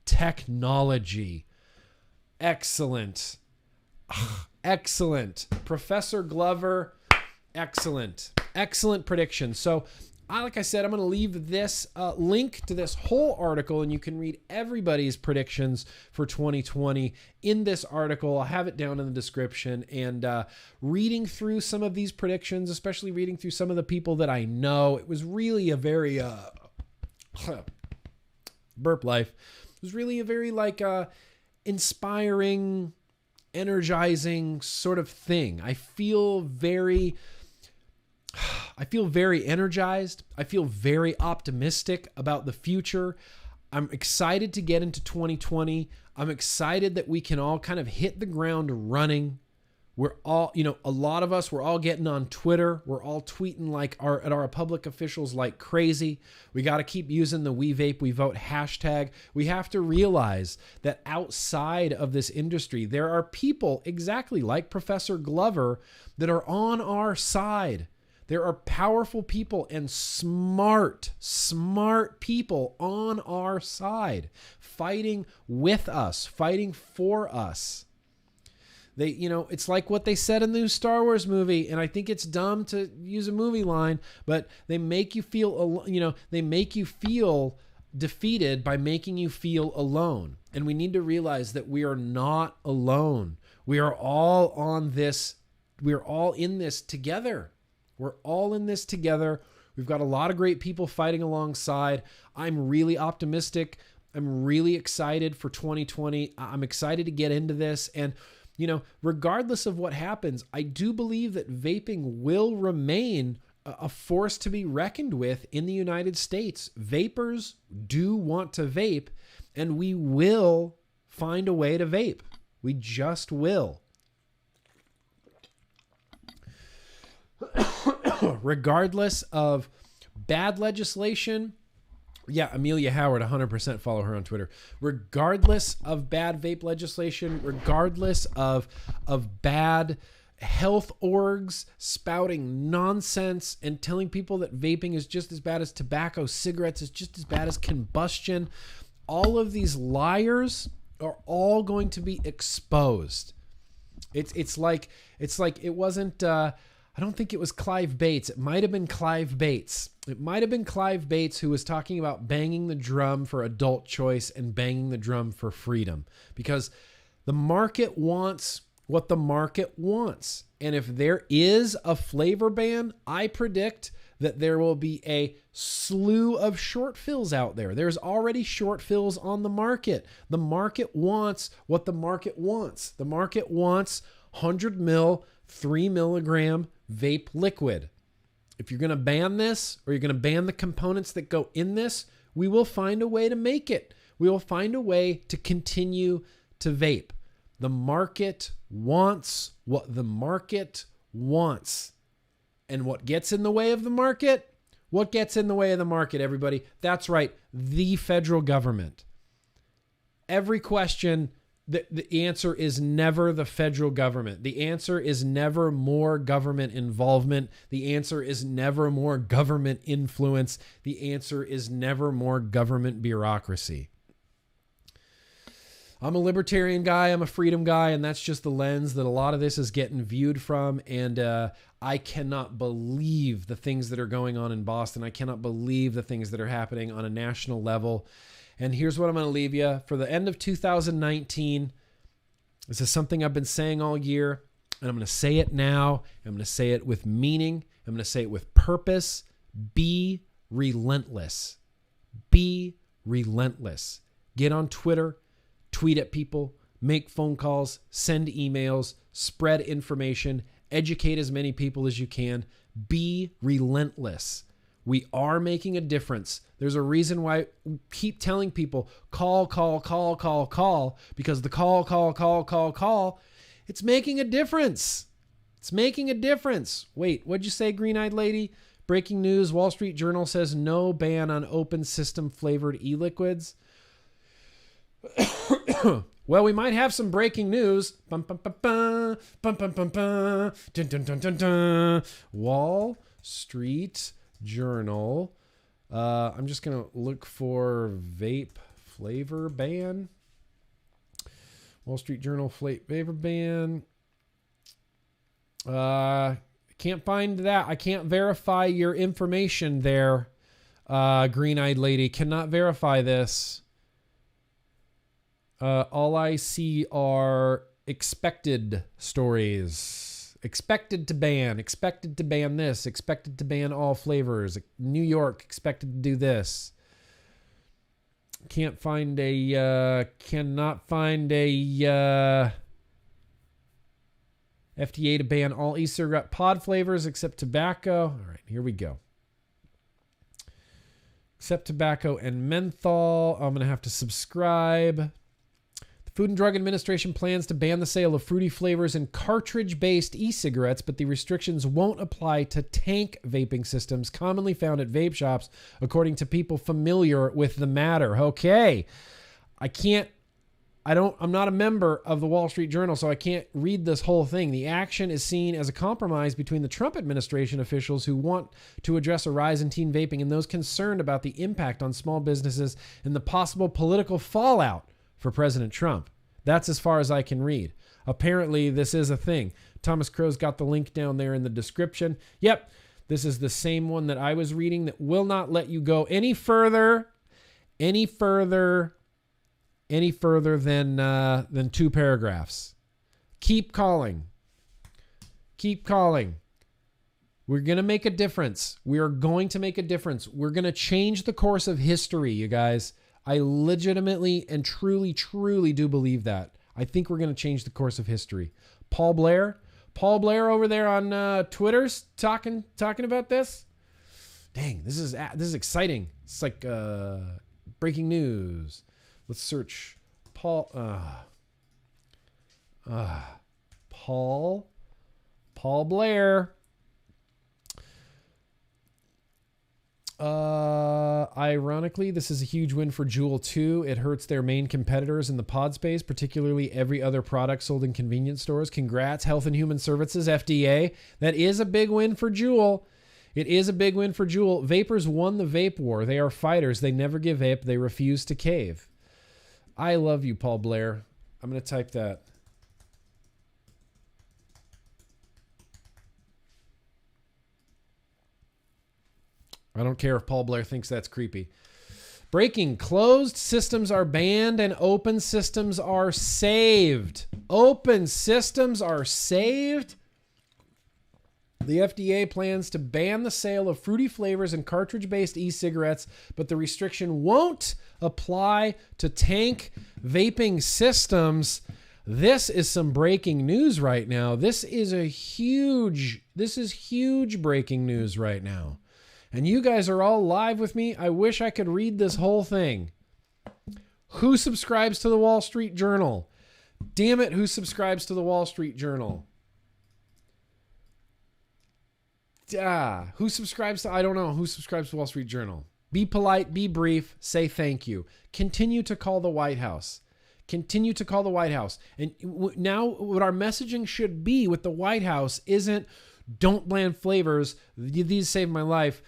Speaker 1: technology. Excellent. Excellent. Professor Glover, excellent. Excellent prediction. So like I said, I'm going to leave this link to this whole article, and you can read everybody's predictions for 2020 in this article. I'll have it down in the description. And reading through some of these predictions, especially reading through some of the people that I know, it was really a very burp life. It was really a very inspiring, energizing sort of thing. I feel very energized. I feel very optimistic about the future. I'm excited to get into 2020. I'm excited that we can all kind of hit the ground running. We're all, a lot of us, we're all getting on Twitter. We're all tweeting at our public officials like crazy. We got to keep using the We Vape, We Vote hashtag. We have to realize that outside of this industry, there are people exactly like Professor Glover that are on our side. There are powerful people and smart people on our side, fighting with us, fighting for us. It's like what they said in the new Star Wars movie, and I think it's dumb to use a movie line, but they make you feel, they make you feel defeated by making you feel alone. And we need to realize that we are not alone. We are all on this. We are all in this together. We're all in this together. We've got a lot of great people fighting alongside. I'm really optimistic. I'm really excited for 2020. I'm excited to get into this. And regardless of what happens, I do believe that vaping will remain a force to be reckoned with in the United States. Vapers do want to vape, and we will find a way to vape. We just will. Regardless of bad legislation, yeah, Amelia Howard, 100% follow her on Twitter. Regardless of bad vape legislation, regardless of bad health orgs spouting nonsense and telling people that vaping is just as bad as tobacco, cigarettes is just as bad as combustion, all of these liars are all going to be exposed. It's like it wasn't. I don't think it was Clive Bates. It might have been Clive Bates. It might have been Clive Bates who was talking about banging the drum for adult choice and banging the drum for freedom, because the market wants what the market wants. And if there is a flavor ban, I predict that there will be a slew of short fills out there. There's already short fills on the market. The market wants what the market wants. The market wants 100 mil, 3 milligram vape liquid. If you're going to ban this, or you're going to ban the components that go in this, we will find a way to make it. We will find a way to continue to vape. The market wants what the market wants. And what gets in the way of the market? What gets in the way of the market, everybody? That's right, the federal government. Every question, the answer is never the federal government. The answer is never more government involvement. The answer is never more government influence. The answer is never more government bureaucracy. I'm a libertarian guy. I'm a freedom guy. And that's just the lens that a lot of this is getting viewed from. And I cannot believe the things that are going on in Boston. I cannot believe the things that are happening on a national level. And here's what I'm going to leave you. For the end of 2019, this is something I've been saying all year, and I'm going to say it now. I'm going to say it with meaning. I'm going to say it with purpose. Be relentless. Be relentless. Get on Twitter, tweet at people, make phone calls, send emails, spread information, educate as many people as you can. Be relentless. We are making a difference. There's a reason why we keep telling people, call, because the call, it's making a difference. It's making a difference. Wait, what'd you say, green-eyed lady? Breaking news, Wall Street Journal says no ban on open system flavored e-liquids. Well, we might have some breaking news. Wall Street Journal. I'm just going to look for vape flavor ban. Wall Street Journal flavor ban. Can't find that. I can't verify your information there, green-eyed lady. Cannot verify this. All I see are expected stories. Expected to ban this, expected to ban all flavors. New York expected to do this. Cannot find a FDA to ban all e-cigarette pod flavors except tobacco. All right, here we go. Except tobacco and menthol. I'm going to have to subscribe. Food and Drug Administration plans to ban the sale of fruity flavors in cartridge-based e-cigarettes, but the restrictions won't apply to tank vaping systems commonly found at vape shops, according to people familiar with the matter. Okay. I'm not a member of the Wall Street Journal, so I can't read this whole thing. The action is seen as a compromise between the Trump administration officials who want to address a rise in teen vaping and those concerned about the impact on small businesses and the possible political fallout for President Trump. That's as far as I can read. Apparently, this is a thing. Thomas Crow's got the link down there in the description. Yep, this is the same one that I was reading that will not let you go any further than 2 paragraphs. Keep calling. We're going to make a difference. We are going to make a difference. We're going to change the course of history, you guys. I legitimately and truly do believe that. I think we're going to change the course of history. Paul Blair over there on Twitter's talking about this. Dang, this is exciting. It's like breaking news. Let's search Paul Blair. Ironically, this is a huge win for Juul too. It hurts their main competitors in the pod space, particularly every other product sold in convenience stores. Congrats, Health and Human Services, FDA. That is a big win for Juul. It is a big win for Juul. Vapors won the vape war. They are fighters. They never give up. They refuse to cave. I love you, Paul Blair. I'm going to type that. I don't care if Paul Blair thinks that's creepy. Breaking. Closed systems are banned and open systems are saved. Open systems are saved. The FDA plans to ban the sale of fruity flavors and cartridge-based e-cigarettes, but the restriction won't apply to tank vaping systems. This is some breaking news right now. This is huge breaking news right now. And you guys are all live with me. I wish I could read this whole thing. Who subscribes to the Wall Street Journal? Damn it, who subscribes to the Wall Street Journal? Who subscribes to, I don't know, who subscribes to the Wall Street Journal? Be polite, be brief, say thank you. Continue to call the White House. Continue to call the White House. And now what our messaging should be with the White House isn't don't ban flavors. These saved my life.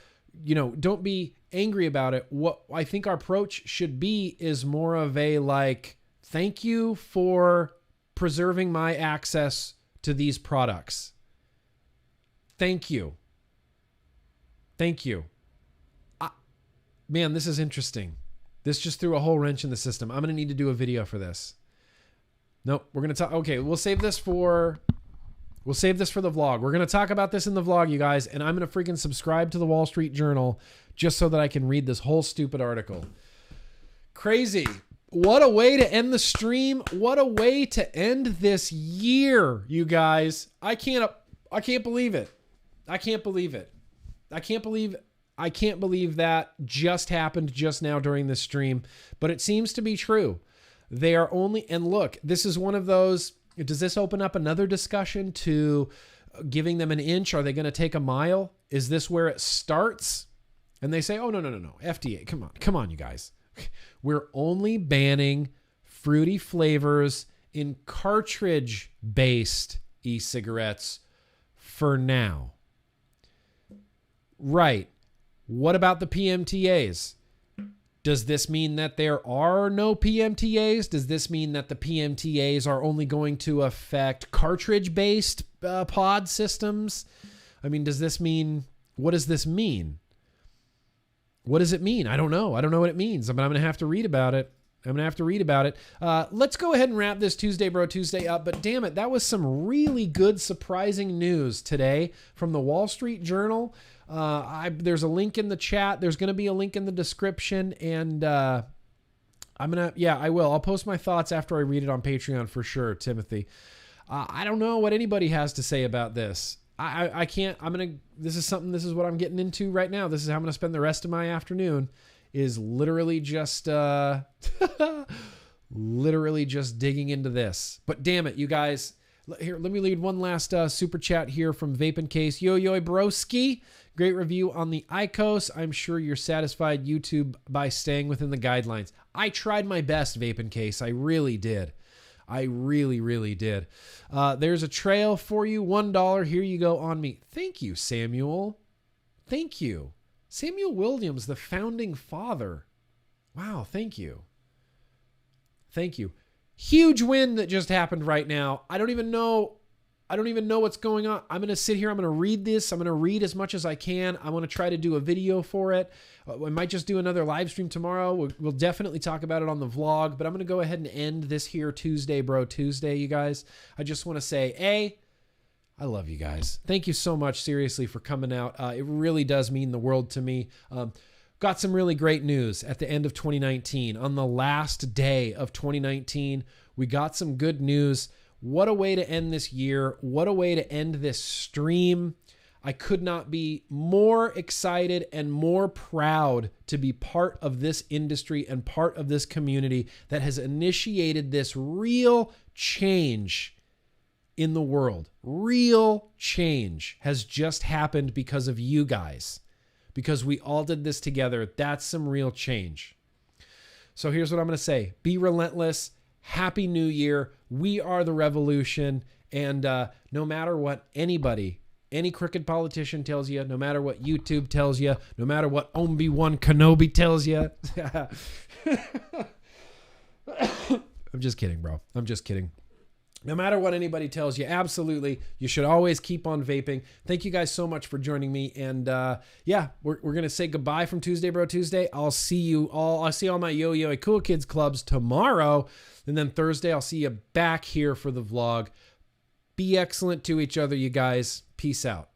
Speaker 1: Don't be angry about it. What I think our approach should be is more of a like, thank you for preserving my access to these products. Thank you. Thank you. Man, this is interesting. This just threw a whole wrench in the system. I'm going to need to do a video for this. Nope, we're going to talk. Okay, we'll save this for the vlog. We're going to talk about this in the vlog, you guys, and I'm going to freaking subscribe to the Wall Street Journal just so that I can read this whole stupid article. Crazy. What a way to end the stream. What a way to end this year, you guys. I can't believe it. I can't believe it. I can't believe that just happened just now during this stream, but it seems to be true. They are only, and look, this is one of those, does this open up another discussion to giving them an inch? Are they going to take a mile? Is this where it starts? And they say, oh, no. FDA, come on, you guys. We're only banning fruity flavors in cartridge-based e-cigarettes for now. Right. What about the PMTAs? Does this mean that there are no PMTAs? Does this mean that the PMTAs are only going to affect cartridge-based pod systems? I mean, does this mean, what does this mean? What does it mean? I don't know. I don't know what it means, but I'm going to have to read about it. Let's go ahead and wrap this Tuesday Bro Tuesday up. But damn it, that was some really good, surprising news today from the Wall Street Journal. There's a link in the chat. There's going to be a link in the description. And I will. I'll post my thoughts after I read it on Patreon for sure, Timothy. I don't know what anybody has to say about this. I can't, this is what I'm getting into right now. This is how I'm going to spend the rest of my afternoon, is literally just digging into this. But damn it, you guys, here, let me read one last super chat here from Vape Case. Yo broski, great review on the IQOS. I'm sure you're satisfied, YouTube, by staying within the guidelines. I tried my best, Vape Case. I really did. I really, really did. There's a trail for you. $1. Here you go on me. Thank you, Samuel. Thank you. Samuel Williams, the founding father. Wow, thank you. Thank you. Huge win that just happened right now. I don't even know what's going on. I'm going to sit here. I'm going to read this. I'm going to read as much as I can. I want to try to do a video for it. I might just do another live stream tomorrow. We'll definitely talk about it on the vlog, but I'm going to go ahead and end this here Tuesday Bro Tuesday, you guys. I just want to say, I love you guys. Thank you so much, seriously, for coming out. It really does mean the world to me. Got some really great news at the end of 2019. On the last day of 2019, we got some good news. What a way to end this year. What a way to end this stream. I could not be more excited and more proud to be part of this industry and part of this community that has initiated this real change in the world. Real change has just happened because of you guys. Because we all did this together. That's some real change. So here's what I'm going to say. Be relentless. Happy New Year. We are the revolution. And no matter what anybody, any crooked politician tells you, no matter what YouTube tells you, no matter what Obi-Wan Kenobi tells you. I'm just kidding, bro. I'm just kidding. No matter what anybody tells you, absolutely, you should always keep on vaping. Thank you guys so much for joining me. And we're going to say goodbye from Tuesday Bro Tuesday. I'll see all my Yo-Yo Cool Kids clubs tomorrow. And then Thursday, I'll see you back here for the vlog. Be excellent to each other, you guys. Peace out.